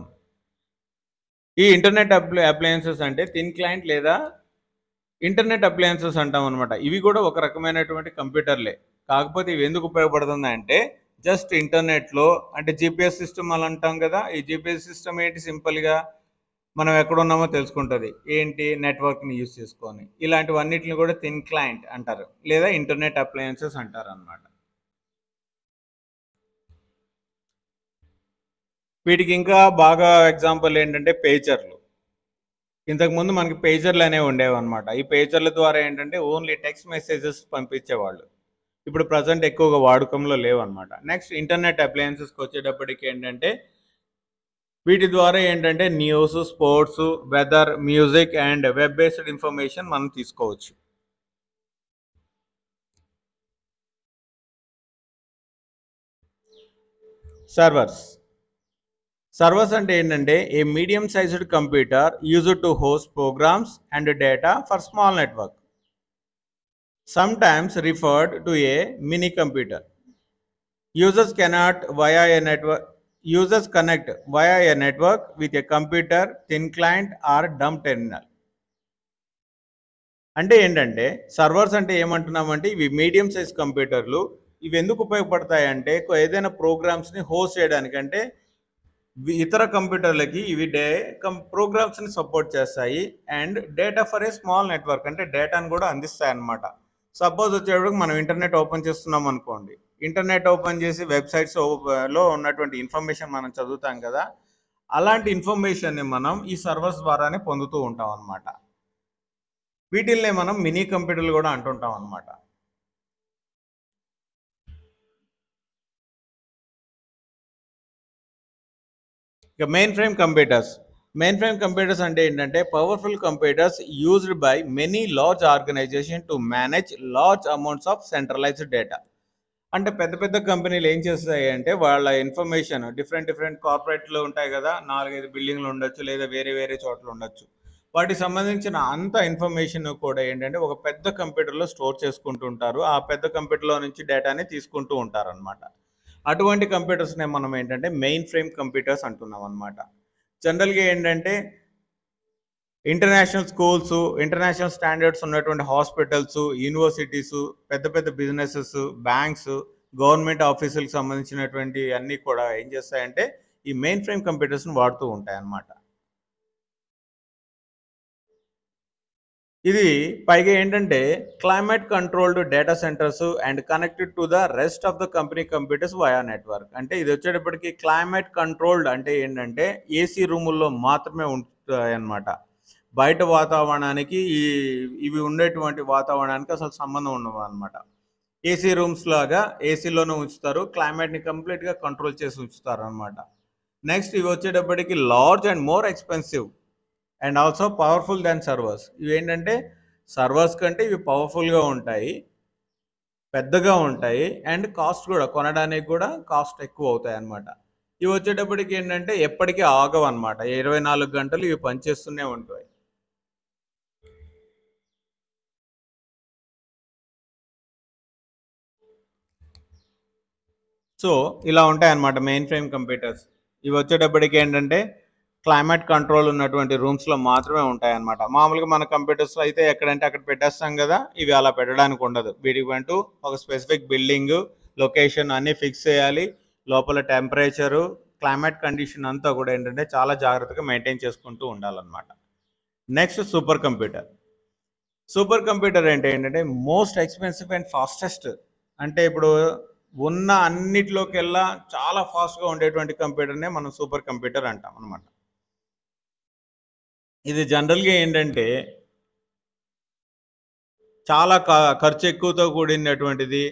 ఈ internet appliances అంటే thin client లేదా internet appliances అంటాం అనమాట. ఇవి కూడా ఒక రకమైనటువంటి కంప్యూటర్లే. కాకపోతే ఇవి ఎందుకు ఉపయోగపడుతుంది అంటే జస్ట్ ఇంటర్నెట్లో, అంటే జీపీఎస్ సిస్టమ్ అని అంటాం కదా. ఈ జీపీఎస్ సిస్టమ్ ఏంటి, సింపుల్గా మనం ఎక్కడున్నామో తెలుసుకుంటుంది, ఏంటి నెట్వర్క్ని యూజ్ చేసుకొని. ఇలాంటివన్నిటిని కూడా థిన్ క్లయింట్ అంటారు, లేదా ఇంటర్నెట్ అప్లయన్సెస్ అంటారు అనమాట. వీటికి ఇంకా బాగా ఎగ్జాంపుల్ ఏంటంటే పేజర్లు. ఇంతకుముందు మనకి పేజర్లు అనేవి ఉండేవి అనమాట. ఈ పేజర్ల ద్వారా ఏంటంటే ఓన్లీ టెక్స్ట్ మెసేజెస్ పంపించేవాళ్ళు. ఇప్పుడు ప్రజెంట్ ఎక్కువగా వాడుకంలో లేవన్నమాట. నెక్స్ట్, ఇంటర్నెట్ అప్లయన్సెస్కి వచ్చేటప్పటికి ఏంటంటే వీటి ద్వారా ఏంటంటే news, sports, weather, music and web based information మనం తీసుకోవచ్చు. సర్వర్స్ అంటే ఏంటంటే a medium sized computer used to host programs and data for small network. Sometimes referred to a mini computer. Users connect via a network with a computer, thin client or dumb terminal. అంటే ఏంటంటే servers అంటే ఏమంటున్నామంటే ఇవి medium size కంప్యూటర్లు. ఇవి ఎందుకు ఉపయోగపడతాయి అంటే ఏదైనా ప్రోగ్రామ్స్ని హోస్ట్ చేయడానికి, అంటే ఇతర కంప్యూటర్లకి ఇవి ప్రోగ్రామ్స్ని సపోర్ట్ చేస్తాయి. And data for a small network, అంటే డేటాను కూడా అందిస్తాయి అన్నమాట. సపోజ్ వచ్చేటప్పుడు మనం ఇంటర్నెట్ ఓపెన్ చేస్తున్నాం అనుకోండి, ఇంటర్నెట్ ఓపెన్ చేసి వెబ్సైట్స్ లో ఉన్నటువంటి ఇన్ఫర్మేషన్ మనం చదువుతాం కదా, అలాంటి ఇన్ఫర్మేషన్ని మనం ఈ సర్వర్స్ ద్వారానే పొందుతూ ఉంటాం అన్నమాట. వీటిల్నే మనం మినీ కంప్యూటర్లు కూడా అంటుంటాం అన్నమాట. ఇక మెయిన్ ఫ్రేమ్ కంప్యూటర్స్ అంటే ఏంటంటే powerful computers used by many large organization to manage large amounts of centralized data. అంటే పెద్ద పెద్ద కంపెనీలు ఏం చేస్తాయి అంటే వాళ్ళ ఇన్ఫర్మేషన్ డిఫరెంట్ కార్పొరేట్లు ఉంటాయి కదా, 4-5 బిల్డింగ్లు ఉండొచ్చు, లేదా వేరే వేరే చోట్ల ఉండొచ్చు. వాటికి సంబంధించిన అంత ఇన్ఫర్మేషన్ కూడా ఏంటంటే ఒక పెద్ద కంప్యూటర్లో స్టోర్ చేసుకుంటూ ఉంటారు. ఆ పెద్ద కంప్యూటర్లో నుంచి డేటాని తీసుకుంటూ ఉంటారు అనమాట. అటువంటి కంప్యూటర్స్నే మనం ఏంటంటే మెయిన్ ఫ్రేమ్ కంప్యూటర్స్ అంటున్నాం అనమాట. జనరల్గా ఏంటంటే ఇంటర్నేషనల్ స్కూల్స్, ఇంటర్నేషనల్ స్టాండర్డ్స్ ఉన్నటువంటి హాస్పిటల్స్, యూనివర్సిటీస్, పెద్ద పెద్ద బిజినెసెస్, బ్యాంక్స్, గవర్నమెంట్ ఆఫీసులకు సంబంధించినటువంటి అన్నీ కూడా ఏం చేస్తాయంటే ఈ మెయిన్ ఫ్రేమ్ కంప్యూటర్స్ని వాడుతూ ఉంటాయి అన్నమాట. ఇది పైగా ఏంటంటే climate controlled data centres and connected to the rest of the company computers via network. అంటే ఇది వచ్చేటప్పటికి క్లైమేట్ కంట్రోల్డ్ అంటే ఏంటంటే ఏసీ రూముల్లో మాత్రమే ఉంటాయి అన్నమాట. బయట వాతావరణానికి ఇవి ఉండేటువంటి వాతావరణానికి అసలు సంబంధం ఉండవు అనమాట. ఏసీ రూమ్స్ లాగా ఏసీలోనే ఉంచుతారు, క్లైమేట్ని కంప్లీట్గా కంట్రోల్ చేసి ఉంచుతారు అనమాట. నెక్స్ట్ ఇవి వచ్చేటప్పటికి large and more expensive and also powerful than servers. ఇవి ఏంటంటే సర్వర్స్ కంటే ఇవి పవర్ఫుల్గా ఉంటాయి, పెద్దగా ఉంటాయి, అండ్ కాస్ట్ కూడా కొనడానికి కూడా కాస్ట్ ఎక్కువ అవుతాయి అన్నమాట. ఇవి వచ్చేటప్పటికి ఏంటంటే ఎప్పటికీ ఆగవు అనమాట, 24 గంటలు ఇవి పనిచేస్తూనే ఉంటాయి. సో ఇలా ఉంటాయి అన్నమాట మెయిన్ ఫ్రేమ్ కంప్యూటర్స్. ఇవి వచ్చేటప్పటికి ఏంటంటే క్లైమేట్ కంట్రోల్ ఉన్నటువంటి రూమ్స్లో మాత్రమే ఉంటాయి అన్నమాట. మామూలుగా మన కంప్యూటర్స్ అయితే ఎక్కడంటే అక్కడ పెట్టేస్తాం కదా, ఇవి అలా పెట్టడానికి ఉండదు. వీటికి అంటూ ఒక స్పెసిఫిక్ బిల్డింగ్, లొకేషన్ అన్నీ ఫిక్స్ చేయాలి. లోపల టెంపరేచరు, క్లైమేట్ కండిషన్ అంతా కూడా ఏంటంటే చాలా జాగ్రత్తగా మెయింటైన్ చేసుకుంటూ ఉండాలన్నమాట. నెక్స్ట్ సూపర్ కంప్యూటర్ అంటే ఏంటంటే మోస్ట్ ఎక్స్పెన్సివ్ అండ్ ఫాస్టెస్ట్. అంటే ఇప్పుడు ఉన్న అన్నిటిలోకెల్లా చాలా ఫాస్ట్గా ఉండేటువంటి కంప్యూటర్నే మనం సూపర్ కంప్యూటర్ అంటాం అనమాట. ఇది జనరల్గా ఏంటంటే చాలా ఖర్చు ఎక్కువతో కూడినటువంటిది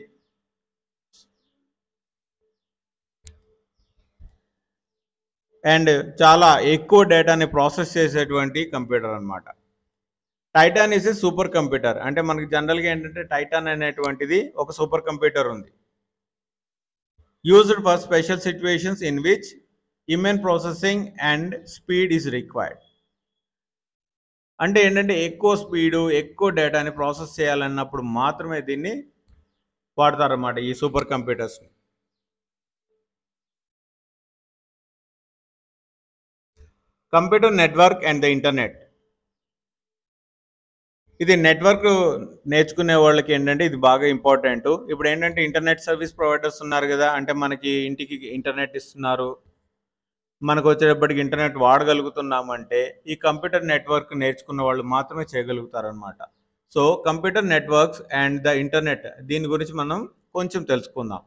అండ్ చాలా ఎక్కువ డేటాని ప్రాసెస్ చేసేటువంటి కంప్యూటర్ అనమాట. Titan is a super computer. అంటే మనకి జనరల్గా ఏంటంటే టైటాన్ అనేటువంటిది ఒక సూపర్ కంప్యూటర్ ఉంది. Used for special situations in which immense processing and speed is required. అంటే ఏంటంటే ఎక్కువ స్పీడు, ఎక్కువ డేటాని ప్రాసెస్ చేయాలన్నప్పుడు మాత్రమే దీన్ని వాడతారన్నమాట, ఈ సూపర్ కంప్యూటర్స్ని. Computer network and the internet. ఇది నెట్వర్క్ నేర్చుకునే వాళ్ళకి ఏంటంటే ఇది బాగా ఇంపార్టెంట్. ఇప్పుడు ఏంటంటే ఇంటర్నెట్ సర్వీస్ ప్రొవైడర్స్ ఉన్నారు కదా, అంటే మనకి ఇంటికి ఇంటర్నెట్ ఇస్తున్నారు, మనకు వచ్చేటప్పటికి ఇంటర్నెట్ వాడగలుగుతున్నామంటే ఈ కంప్యూటర్ నెట్వర్క్ నేర్చుకున్న వాళ్ళు మాత్రమే చేయగలుగుతారనమాట. So computer networks and the internet, దీని గురించి మనం కొంచెం తెలుసుకుందాం.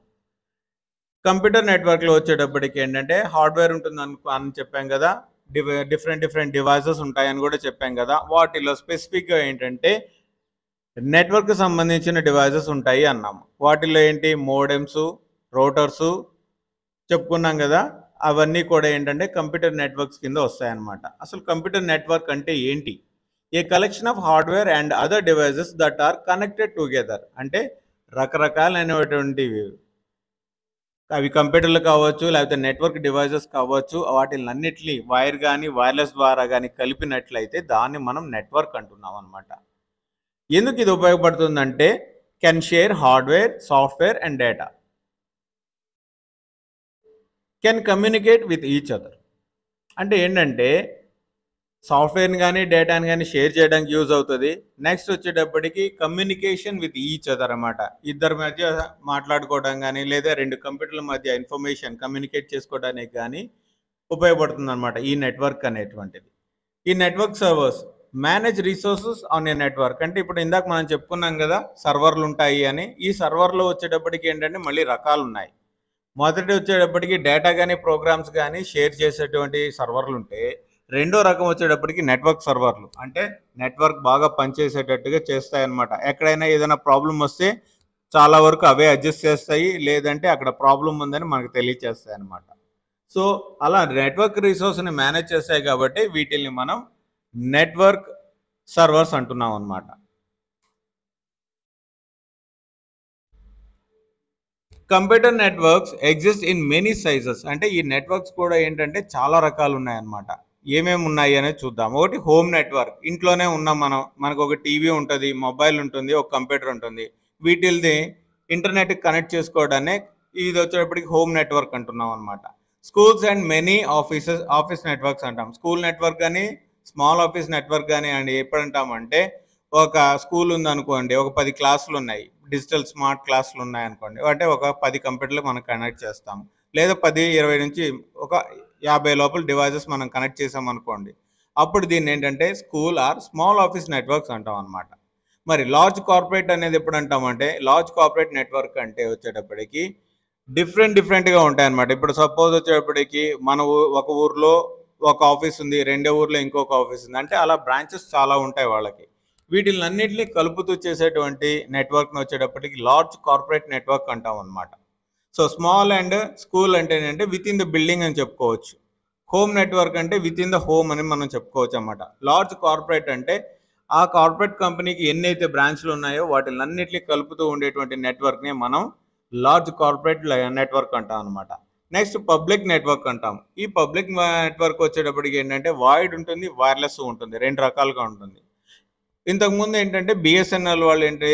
కంప్యూటర్ నెట్వర్క్లో వచ్చేటప్పటికి ఏంటంటే హార్డ్వేర్ ఉంటుంది అని చెప్పాం కదా, డిఫరెంట్ డివైజెస్ ఉంటాయని కూడా చెప్పాం కదా. వాటిలో స్పెసిఫిక్గా ఏంటంటే నెట్వర్క్ సంబంధించిన డివైజెస్ ఉంటాయి అన్నాము. వాటిలో ఏంటి మోడెమ్స్, రౌటర్స్ చెప్పుకున్నాం కదా, అవన్నీ కూడా ఏంటంటే కంప్యూటర్ నెట్వర్క్స్ కింద వస్తాయన్నమాట. అసలు కంప్యూటర్ నెట్వర్క్ అంటే ఏంటి? A collection of hardware and other devices that are connected together. అంటే రకరకాలైనటువంటివి, అవి కంప్యూటర్లు కావచ్చు, లేకపోతే నెట్వర్క్ డివైజెస్ కావచ్చు, వాటిలన్నిటిని వైర్ కానీ వైర్లెస్ ద్వారా కానీ కలిపినట్లయితే దాన్ని మనం నెట్వర్క్ అంటున్నాం అనమాట. ఎందుకు ఇది ఉపయోగపడుతుందంటే can share hardware, software and data, can communicate with each other. అంటే ఏంటంటే సాఫ్ట్వేర్ని కానీ డేటాని కానీ షేర్ చేయడానికి యూజ్ అవుతుంది. నెక్స్ట్ వచ్చేటప్పటికి కమ్యూనికేషన్ విత్ ఈచ్ అదర్ అన్నమాట. ఇద్దరి మధ్య మాట్లాడుకోవడం కానీ, లేదా రెండు కంప్యూటర్ల మధ్య ఇన్ఫర్మేషన్ కమ్యూనికేట్ చేసుకోవడానికి కానీ ఉపయోగపడుతుంది అనమాట ఈ నెట్వర్క్ అనేటువంటిది. ఈ network servers manage resources on a network. అంటే ఇప్పుడు ఇందాక మనం చెప్పుకున్నాం కదా సర్వర్లు ఉంటాయి అని. ఈ సర్వర్లో వచ్చేటప్పటికి ఏంటంటే మళ్ళీ రకాలు ఉన్నాయి. మొదటి వచ్చేటప్పటికి డేటా కానీ ప్రోగ్రామ్స్ కానీ షేర్ చేసేటువంటి సర్వర్లు ఉంటే, రెండో రకం వచ్చేటప్పటికి నెట్వర్క్ సర్వర్లు. అంటే నెట్వర్క్ బాగా పనిచేసేటట్టుగా చేస్తాయన్నమాట. ఎక్కడైనా ఏదైనా ప్రాబ్లం వస్తే చాలా వరకు అవే అడ్జస్ట్ చేస్తాయి, లేదంటే అక్కడ ప్రాబ్లం ఉందని మనకు తెలియచేస్తాయి అన్నమాట. సో అలా నెట్వర్క్ రిసోర్స్ని మేనేజ్ చేస్తాయి కాబట్టి వీటిల్ని మనం నెట్వర్క్ సర్వర్స్ అంటున్నాం అన్నమాట. Computer networks exist in many sizes. అంటే ఈ నెట్వర్క్స్ కూడా ఏంటంటే చాలా రకాలు ఉన్నాయన్నమాట. ఏమేమి ఉన్నాయి అనేది చూద్దాం. ఒకటి హోమ్ నెట్వర్క్, ఇంట్లోనే ఉన్నాం మనకు ఒక టీవీ ఉంటుంది, మొబైల్ ఉంటుంది, ఒక కంప్యూటర్ ఉంటుంది. వీటిల్ది ఇంటర్నెట్కి కనెక్ట్ చేసుకోవడాన్ని ఇది వచ్చేటప్పటికి హోమ్ నెట్వర్క్ అంటున్నాం అనమాట. Schools and many office networks అంటాం. స్కూల్ నెట్వర్క్ కానీ స్మాల్ ఆఫీస్ నెట్వర్క్ కానీ అండి ఎప్పుడంటామంటే, ఒక స్కూల్ ఉందనుకోండి, ఒక 10 క్లాసులు ఉన్నాయి, డిజిటల్ స్మార్ట్ క్లాసులు ఉన్నాయి అనుకోండి, అంటే ఒక 10 కంప్యూటర్లు మనం కనెక్ట్ చేస్తాం, లేదా 10-20 నుంచి ఒక 50 లోపల డివైజెస్ మనం కనెక్ట్ చేసాం అనుకోండి, అప్పుడు దీన్ని ఏంటంటే school or small office networks అంటాం అనమాట. మరి లార్జ్ కార్పొరేట్ అనేది ఎప్పుడు అంటామంటే, లార్జ్ కార్పొరేట్ నెట్వర్క్ అంటే వచ్చేటప్పటికి డిఫరెంట్గా ఉంటాయి అనమాట. ఇప్పుడు సపోజ్ వచ్చేటప్పటికి మన ఒక ఊర్లో ఒక ఆఫీస్ ఉంది, రెండో ఊర్లో ఇంకొక ఆఫీస్ ఉంది, అంటే అలా బ్రాంచెస్ చాలా ఉంటాయి వాళ్ళకి. వీటిలన్నింటినీ కలుపుతూ చేసేటువంటి నెట్వర్క్ని వచ్చేటప్పటికి లార్జ్ కార్పొరేట్ నెట్వర్క్ అంటాం అనమాట. సో స్మాల్ అండ్ స్కూల్ అంటే ఏంటంటే విత్ ఇన్ ద బిల్డింగ్ అని చెప్పుకోవచ్చు. హోమ్ నెట్వర్క్ అంటే విత్ ఇన్ ద హోమ్ అని మనం చెప్పుకోవచ్చు అనమాట. లార్జ్ కార్పొరేట్ అంటే ఆ కార్పొరేట్ కంపెనీకి ఎన్నైతే బ్రాంచ్లు ఉన్నాయో వాటిలన్నింటినీ కలుపుతూ ఉండేటువంటి నెట్వర్క్ని మనం లార్జ్ కార్పొరేట్ నెట్వర్క్ అంటాం అనమాట. నెక్స్ట్ పబ్లిక్ నెట్వర్క్ అంటాం. ఈ పబ్లిక్ నెట్వర్క్ వచ్చేటప్పటికి ఏంటంటే వైడ్ ఉంటుంది, వైర్లెస్ ఉంటుంది, రెండు రకాలుగా ఉంటుంది. ఇంతకుముందు ఏంటంటే బిఎస్ఎన్ఎల్ వాళ్ళు ఏంటి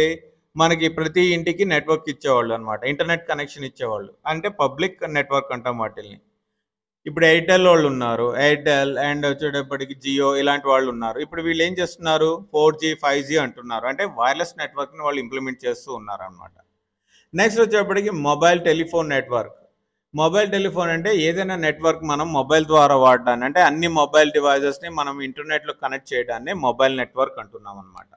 మనకి ప్రతి ఇంటికి నెట్వర్క్ ఇచ్చేవాళ్ళు అనమాట, ఇంటర్నెట్ కనెక్షన్ ఇచ్చేవాళ్ళు, అంటే పబ్లిక్ నెట్వర్క్ అంటాం వాటిల్ని. ఇప్పుడు ఎయిర్టెల్ వాళ్ళు ఉన్నారు, ఎయిర్టెల్ అండ్ వచ్చేటప్పటికి జియో ఇలాంటి వాళ్ళు ఉన్నారు. ఇప్పుడు వీళ్ళు ఏం చేస్తున్నారు, 4G 5G అంటున్నారు, అంటే వైర్లెస్ నెట్వర్క్ని వాళ్ళు ఇంప్లిమెంట్ చేస్తూ ఉన్నారు అనమాట. నెక్స్ట్ వచ్చేటప్పటికి mobile telephone network. Mobile telephone అంటే ఏదైనా నెట్వర్క్ మనం మొబైల్ ద్వారా వాడడాన్ని, అంటే అన్ని మొబైల్ డివైజెస్ని మనం ఇంటర్నెట్లో కనెక్ట్ చేయడాన్ని మొబైల్ నెట్వర్క్ అంటున్నాం అనమాట.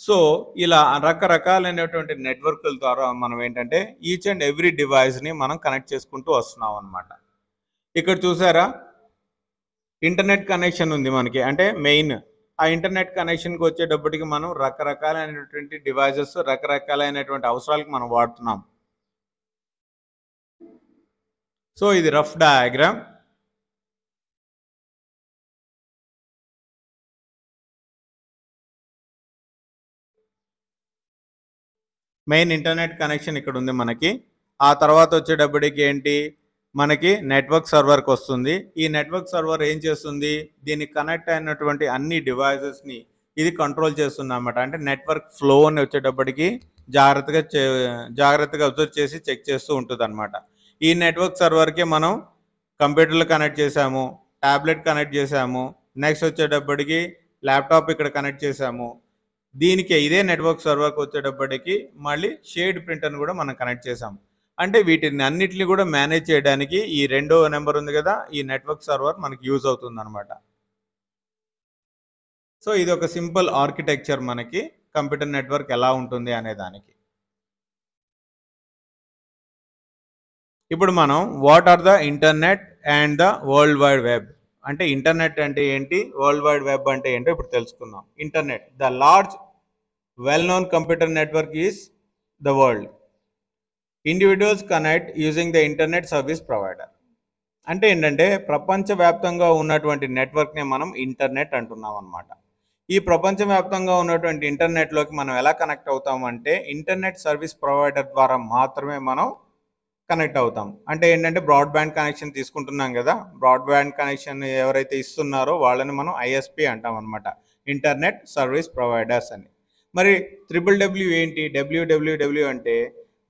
సో ఇలా రకరకాలైనటువంటి నెట్వర్క్ల ద్వారా మనం ఏంటంటే ఈచ్ అండ్ ఎవ్రీ డివైస్ని మనం కనెక్ట్ చేసుకుంటూ వస్తున్నాం అనమాట. ఇక్కడ చూసారా, ఇంటర్నెట్ కనెక్షన్ ఉంది మనకి, అంటే మెయిన్ ఆ ఇంటర్నెట్ కనెక్షన్కి వచ్చేటప్పటికి మనం రకరకాలైనటువంటి డివైజెస్ రకరకాలైనటువంటి అవసరాలకు మనం వాడుతున్నాం. సో ఇది rough diagram. Main internet connection ఇక్కడ ఉంది మనకి. ఆ తర్వాత వచ్చేటప్పటికి ఏంటి, మనకి నెట్వర్క్ సర్వర్కి వస్తుంది. ఈ నెట్వర్క్ సర్వర్ ఏం చేస్తుంది, దీనికి కనెక్ట్ అయినటువంటి అన్ని డివైజెస్ని ఇది కంట్రోల్ చేస్తుంది అన్నమాట. అంటే నెట్వర్క్ ఫ్లో అని వచ్చేటప్పటికి జాగ్రత్తగా అబ్జర్వ్ చేసి చెక్ చేస్తూ ఉంటుంది అనమాట. ఈ నెట్వర్క్ సర్వర్కి మనం కంప్యూటర్లు కనెక్ట్ చేసాము, ట్యాబ్లెట్ కనెక్ట్ చేసాము, నెక్స్ట్ వచ్చేటప్పటికి ల్యాప్టాప్ ఇక్కడ కనెక్ట్ చేసాము. దీనికి ఇదే నెట్వర్క్ సర్వర్కి వచ్చేటప్పటికి మళ్ళీ షేడ్ ప్రింటర్ని కూడా మనం కనెక్ట్ చేసాము. అంటే వీటిని అన్నిటిని కూడా మేనేజ్ చేయడానికి ఈ రెండో నెంబర్ ఉంది కదా, ఈ నెట్వర్క్ సర్వర్ మనకి యూజ్ అవుతుంది అనమాట. సో ఇది ఒక సింపుల్ ఆర్కిటెక్చర్ మనకి కంప్యూటర్ నెట్వర్క్ ఎలా ఉంటుంది అనే దానికి. ఇప్పుడు మనం what are the internet and the world wide web, అంటే ఇంటర్నెట్ అంటే ఏంటి, వరల్డ్ వైడ్ వెబ్ అంటే ఏంటో ఇప్పుడు తెలుసుకుందాం. Internet, the large well known computer network is the world. Individuals connect using the internet service provider. అంటే ఏంటంటే ప్రపంచవ్యాప్తంగా ఉన్నటువంటి నెట్వర్క్ని మనం ఇంటర్నెట్ అంటున్నాం అనమాట. ఈ ప్రపంచవ్యాప్తంగా ఉన్నటువంటి ఇంటర్నెట్లోకి మనం ఎలా కనెక్ట్ అవుతామంటే ఇంటర్నెట్ సర్వీస్ ప్రొవైడర్ ద్వారా మాత్రమే మనం కనెక్ట్ అవుతాం. అంటే ఏంటంటే బ్రాడ్బ్యాండ్ కనెక్షన్ తీసుకుంటున్నాం కదా, బ్రాడ్బ్యాండ్ కనెక్షన్ ఎవరైతే ఇస్తున్నారో వాళ్ళని మనం ఐఎస్పి అంటాం అనమాట, ఇంటర్నెట్ సర్వీస్ ప్రొవైడర్స్ అని. మరి WWW ఏంటి, WWW అంటే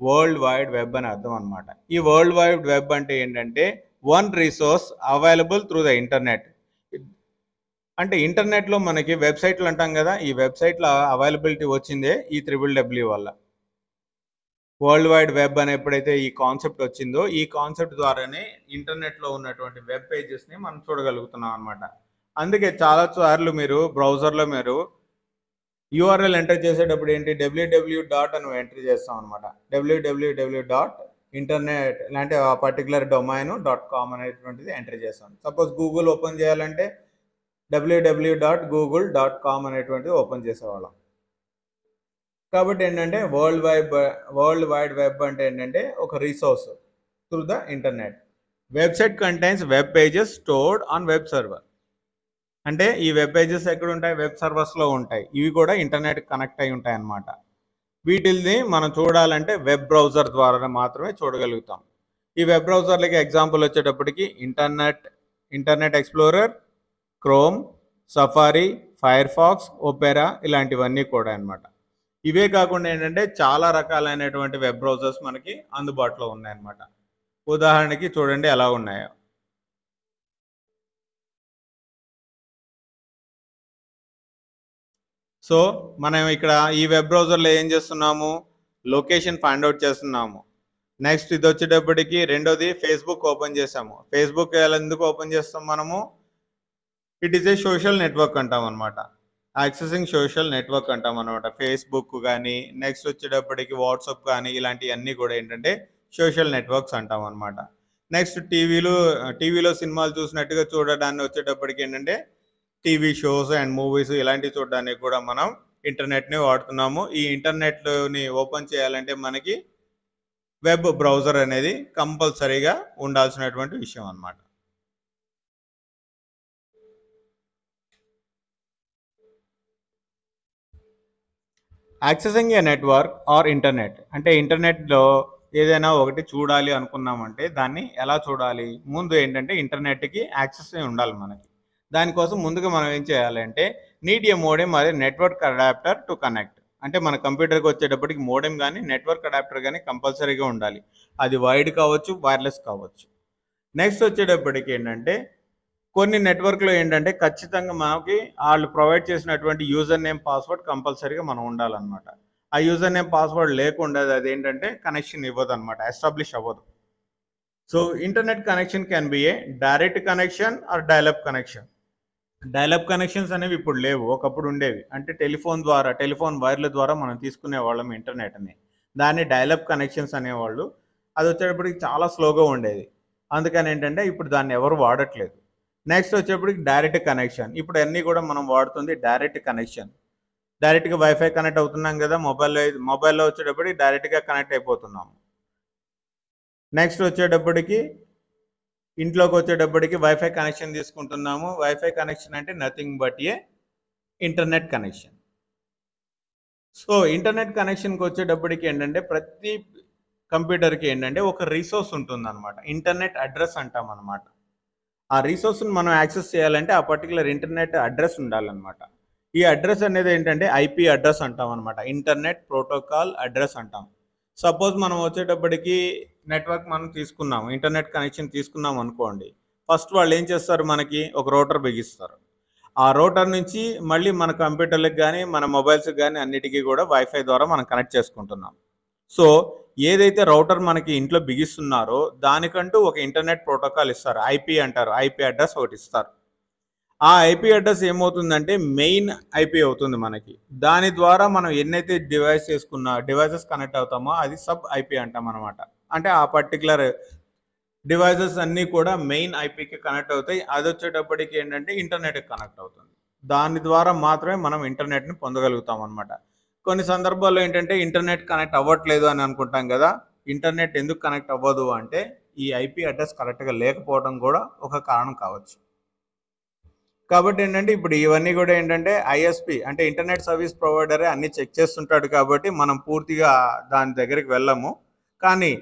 వరల్డ్ వైడ్ వెబ్ అని అర్థం అనమాట. ఈ వరల్డ్ వైడ్ వెబ్ అంటే ఏంటంటే one resource available through the internet. అంటే ఇంటర్నెట్లో మనకి వెబ్సైట్లు అంటాం కదా, ఈ వెబ్సైట్ల అవైలబిలిటీ వచ్చిందే ఈ WWW వల్ల. వరల్డ్ వైడ్ వెబ్ అని ఎప్పుడైతే ఈ కాన్సెప్ట్ వచ్చిందో, ఈ కాన్సెప్ట్ ద్వారానే ఇంటర్నెట్లో ఉన్నటువంటి వెబ్ పేజెస్ని మనం చూడగలుగుతున్నాం అనమాట. అందుకే చాలా సార్లు మీరు బ్రౌజర్లో మీరు యూఆర్ఎల్ ఎంటర్ చేసేటప్పుడు ఏంటి డబ్ల్యూడబ్ల్యూ డాట్ అని ఎంటర్ చేస్తాం అనమాట. డబ్ల్యూడబ్ల్యూడబ్ల్యూ డాట్ ఇంటర్నెట్ అంటే ఆ పర్టికులర్ డొమైన్ .com అనేటువంటిది ఎంటర్ చేస్తాం. సపోజ్ గూగుల్ ఓపెన్ చేయాలంటే www.google.com అనేటువంటిది ఓపెన్ చేసేవాళ్ళం. కాబట్టి ఏంటంటే వరల్డ్ వైడ్ వెబ్ అంటే ఏంటంటే ఒక resource through the internet. Website contains web pages stored on web server. అంటే ఈ వెబ్ పేజెస్ ఎక్కడ ఉంటాయి? వెబ్ సర్వర్స్లో ఉంటాయి. ఇవి కూడా ఇంటర్నెట్ కనెక్ట్ అయి ఉంటాయి అన్నమాట. వీటిని మనం చూడాలంటే వెబ్ బ్రౌజర్ ద్వారా మాత్రమే చూడగలుగుతాం. ఈ వెబ్ బ్రౌజర్లకి ఎగ్జాంపుల్ వచ్చేటప్పటికి Internet Explorer, Chrome, Safari, Firefox, Opera ఇలాంటివన్నీ కూడా అన్నమాట. ఇవే కాకుండా ఏంటంటే చాలా రకాలైనటువంటి వెబ్ బ్రౌజర్స్ మనకి అందుబాటులో ఉన్నాయన్నమాట. ఉదాహరణకి చూడండి ఎలా ఉన్నాయో. సో మనం ఇక్కడ ఈ వెబ్ బ్రౌజర్లో ఏం చేస్తున్నాము? లొకేషన్ ఫైండ్ అవుట్ చేస్తున్నాము. నెక్స్ట్ ఇది వచ్చేటప్పటికి రెండోది ఫేస్బుక్ ఓపెన్ చేసాము. ఫేస్బుక్ ఎందుకు ఓపెన్ చేస్తాం మనము? It is a social network అంటాం అనమాట. యాక్సెసింగ్ సోషల్ నెట్వర్క్ అంటాం అనమాట. ఫేస్బుక్ కానీ నెక్స్ట్ వచ్చేటప్పటికి వాట్సాప్ కానీ ఇలాంటివన్నీ కూడా ఏంటంటే సోషల్ నెట్వర్క్స్ అంటాం అనమాట. నెక్స్ట్ టీవీలో సినిమాలు చూసినట్టుగా చూడడాన్ని వచ్చేటప్పటికి ఏంటంటే టీవీ షోస్ అండ్ మూవీస్ ఇలాంటివి చూడడానికి కూడా మనం ఇంటర్నెట్ని వాడుతున్నాము. ఈ ఇంటర్నెట్ని ఓపెన్ చేయాలంటే మనకి వెబ్ బ్రౌజర్ అనేది కంపల్సరీగా ఉండాల్సినటువంటి విషయం అన్నమాట. Accessing A network are internet అంటే ఇంటర్నెట్లో ఏదైనా ఒకటి చూడాలి అనుకున్నామంటే దాన్ని ఎలా చూడాలి? ముందు ఏంటంటే ఇంటర్నెట్కి యాక్సెస్ ఉండాలి మనకి. దానికోసం ముందుగా మనం ఏం చేయాలి అంటే నీడ్ ఏ మోడెమ్ అదే నెట్వర్క్ అడాప్టర్ టు కనెక్ట్. అంటే మన కంప్యూటర్కి వచ్చేటప్పటికి మోడెమ్ కానీ నెట్వర్క్ అడాప్టర్ కానీ కంపల్సరీగా ఉండాలి. అది వైడ్ కావచ్చు, వైర్లెస్ కావచ్చు. నెక్స్ట్ వచ్చేటప్పటికి ఏంటంటే కొన్ని నెట్వర్క్లో ఏంటంటే ఖచ్చితంగా మనకి వాళ్ళు ప్రొవైడ్ చేసినటువంటి యూజర్ నేమ్ పాస్వర్డ్ కంపల్సరీగా మనం ఉండాలన్నమాట. ఆ యూజర్ నేమ్ పాస్వర్డ్ లేకుండా అది ఏంటంటే కనెక్షన్ ఇవ్వదు అనమాట, ఎస్టాబ్లిష్ అవ్వదు. So internet connection can be A direct connection or dial-up connection. Dial-up connections అనేవి ఇప్పుడు లేవు, ఒకప్పుడు ఉండేవి. అంటే టెలిఫోన్ వైర్ల ద్వారా మనం తీసుకునే వాళ్ళం ఇంటర్నెట్ని. దాన్ని డైలప్ కనెక్షన్స్ అనేవాళ్ళు. అది వచ్చేటప్పటికి చాలా స్లోగా ఉండేది. అందుకని ఏంటంటే ఇప్పుడు దాన్ని ఎవరు వాడట్లేదు. నెక్స్ట్ వచ్చేప్పటికి డైరెక్ట్ కనెక్షన్. ఇప్పుడు అన్నీ కూడా మనం వాడుతుంది డైరెక్ట్ కనెక్షన్. డైరెక్ట్గా వైఫై కనెక్ట్ అవుతున్నాం కదా, మొబైల్లో వచ్చేటప్పటికి డైరెక్ట్గా కనెక్ట్ అయిపోతున్నాము. నెక్స్ట్ వచ్చేటప్పటికి ఇంట్లోకి వచ్చేటప్పటికి వైఫై కనెక్షన్ తీసుకుంటున్నాము. వైఫై కనెక్షన్ అంటే nothing but a internet connection. So internet కనెక్షన్కి వచ్చేటప్పటికి ఏంటంటే ప్రతి కంప్యూటర్కి ఏంటంటే ఒక రిసోర్స్ ఉంటుందన్నమాట. ఇంటర్నెట్ అడ్రస్ అంటాం అనమాట. ఆ రిసోర్స్ని మనం యాక్సెస్ చేయాలంటే ఆ పర్టికులర్ ఇంటర్నెట్ అడ్రస్ ఉండాలన్నమాట. ఈ అడ్రస్ అనేది ఏంటంటే ఐపీ అడ్రస్ అంటాం అనమాట. ఇంటర్నెట్ ప్రోటోకాల్ అడ్రస్ అంటాం. సపోజ్ మనం వచ్చేటప్పటికి నెట్వర్క్ మనం తీసుకున్నాము, ఇంటర్నెట్ కనెక్షన్ తీసుకున్నాం అనుకోండి. ఫస్ట్ వాళ్ళు ఏం చేస్తారు? మనకి ఒక రౌటర్ బిగిస్తారు. ఆ రౌటర్ నుంచి మళ్ళీ మన కంప్యూటర్లకు కానీ మన మొబైల్స్కి కానీ అన్నిటికీ కూడా వైఫై ద్వారా మనం కనెక్ట్ చేసుకుంటున్నాం. సో ఏదైతే రౌటర్ మనకి ఇంట్లో బిగిస్తున్నారో దానికంటూ ఒక ఇంటర్నెట్ ప్రోటోకాల్ ఇస్తారు, ఐపీ అంటారు. ఐపీ అడ్రస్ ఒకటి ఇస్తారు. ఆ ఐపీ అడ్రస్ ఏమవుతుందంటే మెయిన్ ఐపీ అవుతుంది మనకి. దాని ద్వారా మనం ఎన్నైతే డివైసెస్ కనెక్ట్ అవుతామో అది సబ్ ఐపీ అంటాం అనమాట. అంటే ఆ పర్టికులర్ డివైసెస్ అన్నీ కూడా మెయిన్ ఐపీకి కనెక్ట్ అవుతాయి. అది వచ్చేటప్పటికి ఏంటంటే ఇంటర్నెట్కి కనెక్ట్ అవుతుంది. దాని ద్వారా మాత్రమే మనం ఇంటర్నెట్ని పొందగలుగుతాం అనమాట. కొన్ని సందర్భాల్లో ఏంటంటే ఇంటర్నెట్ కనెక్ట్ అవ్వట్లేదు అని అనుకుంటాం కదా. ఇంటర్నెట్ ఎందుకు కనెక్ట్ అవ్వదు అంటే ఈ ఐపీ అడ్రస్ కరెక్ట్గా లేకపోవడం కూడా ఒక కారణం కావచ్చు. కాబట్టి ఏంటంటే ఇప్పుడు ఇవన్నీ కూడా ఏంటంటే ఐఎస్పి అంటే ఇంటర్నెట్ సర్వీస్ ప్రొవైడరే అన్ని చెక్ చేస్తుంటాడు. కాబట్టి మనం పూర్తిగా దాని దగ్గరికి వెళ్ళము. కానీ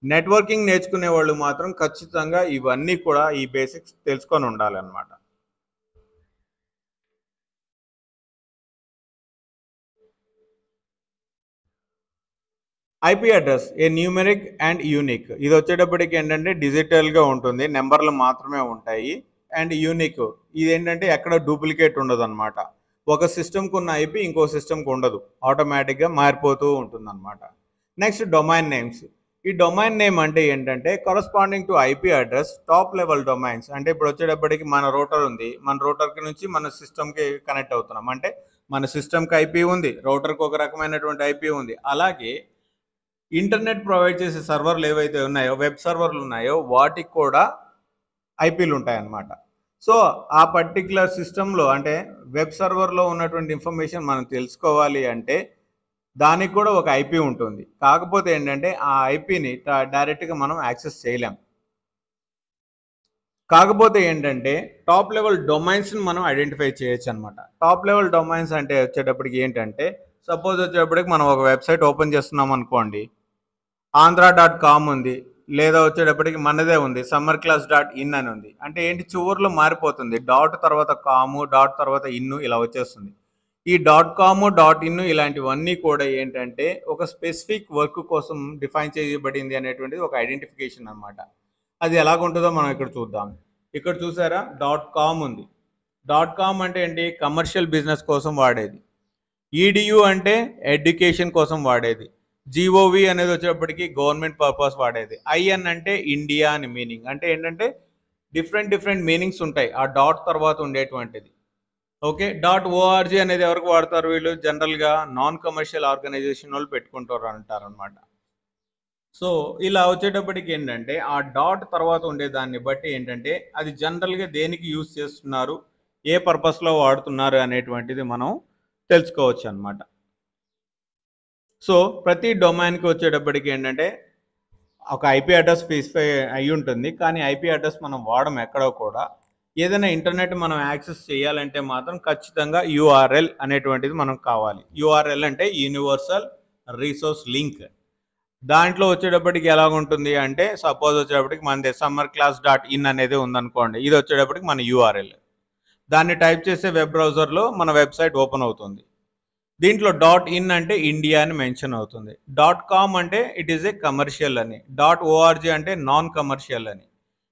నెట్వర్కింగ్ నేర్చుకునే వాళ్ళు మాత్రం ఖచ్చితంగా ఇవన్నీ కూడా ఈ బేసిక్స్ తెలుసుకొని ఉండాలన్నమాట. IP address a numeric and unique. ఇది వచ్చేటప్పటికి ఏంటంటే డిజిటల్గా ఉంటుంది, నెంబర్లు మాత్రమే ఉంటాయి. అండ్ యూనిక్ ఇది ఏంటంటే ఎక్కడ డూప్లికేట్ ఉండదు అనమాట. ఒక సిస్టమ్కి ఉన్న ఐపీ ఇంకో సిస్టమ్కి ఉండదు, ఆటోమేటిక్గా మారిపోతూ ఉంటుంది అనమాట. Next domain names. ఈ డొమైన్ నేమ్ అంటే ఏంటంటే corresponding to IP address top level domains. అంటే ఇప్పుడు వచ్చేటప్పటికి మన రూటర్ ఉంది, మన రూటర్కి నుంచి మన సిస్టమ్కి కనెక్ట్ అవుతున్నాం. అంటే మన సిస్టమ్కి ఐపీ ఉంది, రూటర్కి ఒక రకమైనటువంటి ఐపీ ఉంది. అలాగే ఇంటర్నెట్ ప్రొవైడ్ చేసే సర్వర్లు ఏవైతే ఉన్నాయో, వెబ్ సర్వర్లు ఉన్నాయో, వాటికి కూడా ఐపీలు ఉంటాయన్నమాట. సో ఆ పర్టిక్యులర్ సిస్టంలో అంటే వెబ్ సర్వర్లో ఉన్నటువంటి ఇన్ఫర్మేషన్ మనం తెలుసుకోవాలి అంటే దానికి కూడా ఒక ఐపీ ఉంటుంది. కాకపోతే ఏంటంటే ఆ ఐపీని డైరెక్ట్గా మనం యాక్సెస్ చేయలేం. కాకపోతే ఏంటంటే టాప్ లెవెల్ డొమైన్స్ని మనం ఐడెంటిఫై చేయొచ్చు అనమాట. టాప్ లెవెల్ డొమైన్స్ అంటే వచ్చేటప్పటికి ఏంటంటే, సపోజ్ వచ్చేటప్పటికి మనం ఒక వెబ్సైట్ ఓపెన్ చేస్తున్నాం అనుకోండి, ఆంధ్ర.com ఉంది, లేదా వచ్చేటప్పటికి మనదే ఉంది summerclass.in అని ఉంది. అంటే ఏంటి, చివర్లో మారిపోతుంది, డాట్ తర్వాత కాము, డాట్ తర్వాత ఇన్ను ఇలా వచ్చేస్తుంది. ఈ .com.in ఇలాంటివన్నీ కూడా ఏంటంటే ఒక స్పెసిఫిక్ వర్క్ కోసం డిఫైన్ చేయబడింది అనేటువంటిది ఒక ఐడెంటిఫికేషన్ అనమాట. అది ఎలాగుంటుందో మనం ఇక్కడ చూద్దాం. ఇక్కడ చూసారా .com ఉంది. .com అంటే ఏంటి, కమర్షియల్ బిజినెస్ కోసం వాడేది. ఈడియు అంటే ఎడ్యుకేషన్ కోసం వాడేది. జిఓవి అనేది వచ్చేటప్పటికి గవర్నమెంట్ పర్పస్ వాడేది. ఐఎన్ అంటే ఇండియా అని మీనింగ్. అంటే ఏంటంటే డిఫరెంట్ మీనింగ్స్ ఉంటాయి ఆ డాట్ తర్వాత ఉండేటువంటిది. ఓకే, .org అనేది ఎవరికి వాడతారు, వీళ్ళు జనరల్గా నాన్ కమర్షియల్ ఆర్గనైజేషన్ వాళ్ళు పెట్టుకుంటారు అంటారు అనమాట. సో ఇలా వచ్చేటప్పటికి ఏంటంటే ఆ డాట్ తర్వాత ఉండే దాన్ని బట్టి ఏంటంటే అది జనరల్గా దేనికి యూజ్ చేస్తున్నారు, ఏ పర్పస్లో వాడుతున్నారు అనేటువంటిది మనం తెలుసుకోవచ్చు అనమాట. సో ప్రతి డొమైన్కి వచ్చేటప్పటికి ఏంటంటే ఒక ఐపీ అడ్రస్ స్పెసిఫై అయి ఉంటుంది, కానీ ఐపీ అడ్రస్ మనం వాడడం ఎక్కడో కూడా. ఏదైనా ఇంటర్నెట్ మనం యాక్సెస్ చేయాలంటే మాత్రం ఖచ్చితంగా యూఆర్ఎల్ అనేటువంటిది మనకు కావాలి. యూఆర్ఎల్ అంటే యూనివర్సల్ రిసోర్స్ లింక్. దాంట్లో వచ్చేటప్పటికి ఎలాగుంటుంది అంటే, సపోజ్ వచ్చేటప్పటికి మనది summerclass.in అనేది ఉందనుకోండి, ఇది వచ్చేటప్పటికి మన యూఆర్ఎల్. దాన్ని టైప్ చేసే వెబ్ బ్రౌజర్లో మన వెబ్సైట్ ఓపెన్ అవుతుంది. దీంట్లో .in అంటే ఇండియా అని మెన్షన్ అవుతుంది. .com అంటే ఇట్ ఈస్ ఏ కమర్షియల్ అని. .org అంటే నాన్ కమర్షియల్ అని.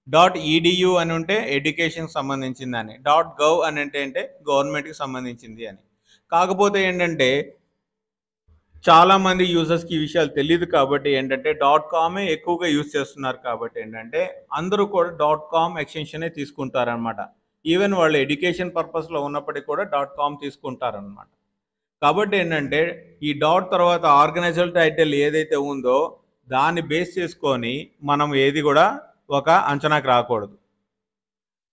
.edu అని ఉంటే ఎడ్యుకేషన్కి సంబంధించిందని. .gov అని అంటే గవర్నమెంట్కి సంబంధించింది అని. కాకపోతే ఏంటంటే చాలామంది యూజర్స్కి ఈ విషయాలు తెలియదు కాబట్టి ఏంటంటే .com ఎక్కువగా యూజ్ చేస్తున్నారు కాబట్టి ఏంటంటే అందరూ కూడా .com ఎక్స్టెన్షనే తీసుకుంటారనమాట. ఈవెన్ వాళ్ళు ఎడ్యుకేషన్ పర్పస్లో ఉన్నప్పటికీ కూడా .com తీసుకుంటారనమాట. కాబట్టి ఏంటంటే ఈ డాట్ తర్వాత ఆర్గనైజర్ టైటిల్ ఏదైతే ఉందో దాన్ని బేస్ చేసుకొని మనం ఏది కూడా ఒక అంచనాకు రాకూడదు.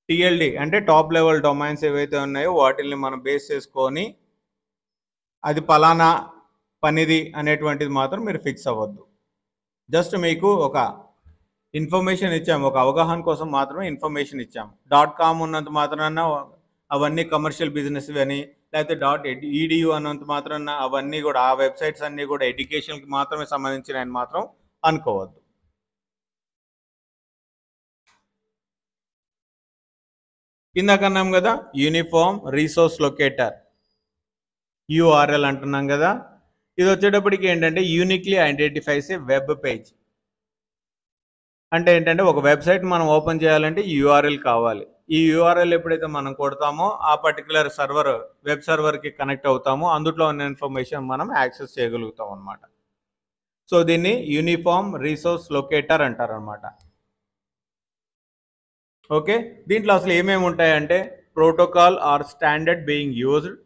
టిఎల్డి అంటే టాప్ లెవెల్ డొమైన్స్ ఏవైతే ఉన్నాయో వాటిని మనం బేస్ చేసుకొని అది పలానా పనిది అనేటువంటిది మాత్రం మీరు ఫిక్స్ అవ్వద్దు. జస్ట్ మీకు ఒక ఇన్ఫర్మేషన్ ఇచ్చాము, ఒక అవగాహన కోసం మాత్రమే ఇన్ఫర్మేషన్ ఇచ్చాము. .com ఉన్నంత మాత్రాన అవన్నీ కమర్షియల్ బిజినెస్ అని, లేకపోతే .edu అన్నంత మాత్రాన అవన్నీ కూడా ఆ వెబ్సైట్స్ అన్నీ కూడా ఎడ్యుకేషన్కి మాత్రమే సంబంధించిన మాత్రం అనుకోవద్దు. ఇందాక అన్నాం కదా యూనిఫామ్ రిసోర్స్ లొకేటర్, యూఆర్ఎల్ అంటున్నాం కదా. ఇది వచ్చేటప్పటికి ఏంటంటే యూనిక్లీ ఐడెంటిఫైస్ ఏ వెబ్ పేజ్. అంటే ఏంటంటే ఒక వెబ్సైట్ మనం ఓపెన్ చేయాలంటే యూఆర్ఎల్ కావాలి. ఈ యూఆర్ఎల్ ఎప్పుడైతే మనం కొడతామో ఆ పర్టికులర్ సర్వర్ వెబ్ సర్వర్కి కనెక్ట్ అవుతామో అందులో ఉన్న ఇన్ఫర్మేషన్ మనం యాక్సెస్ చేయగలుగుతాం అనమాట. సో దీన్ని యూనిఫామ్ రిసోర్స్ లొకేటర్ అంటారనమాట. ఓకే, దీంట్లో అసలు ఏమేమి ఉంటాయంటే protocol or standard being used.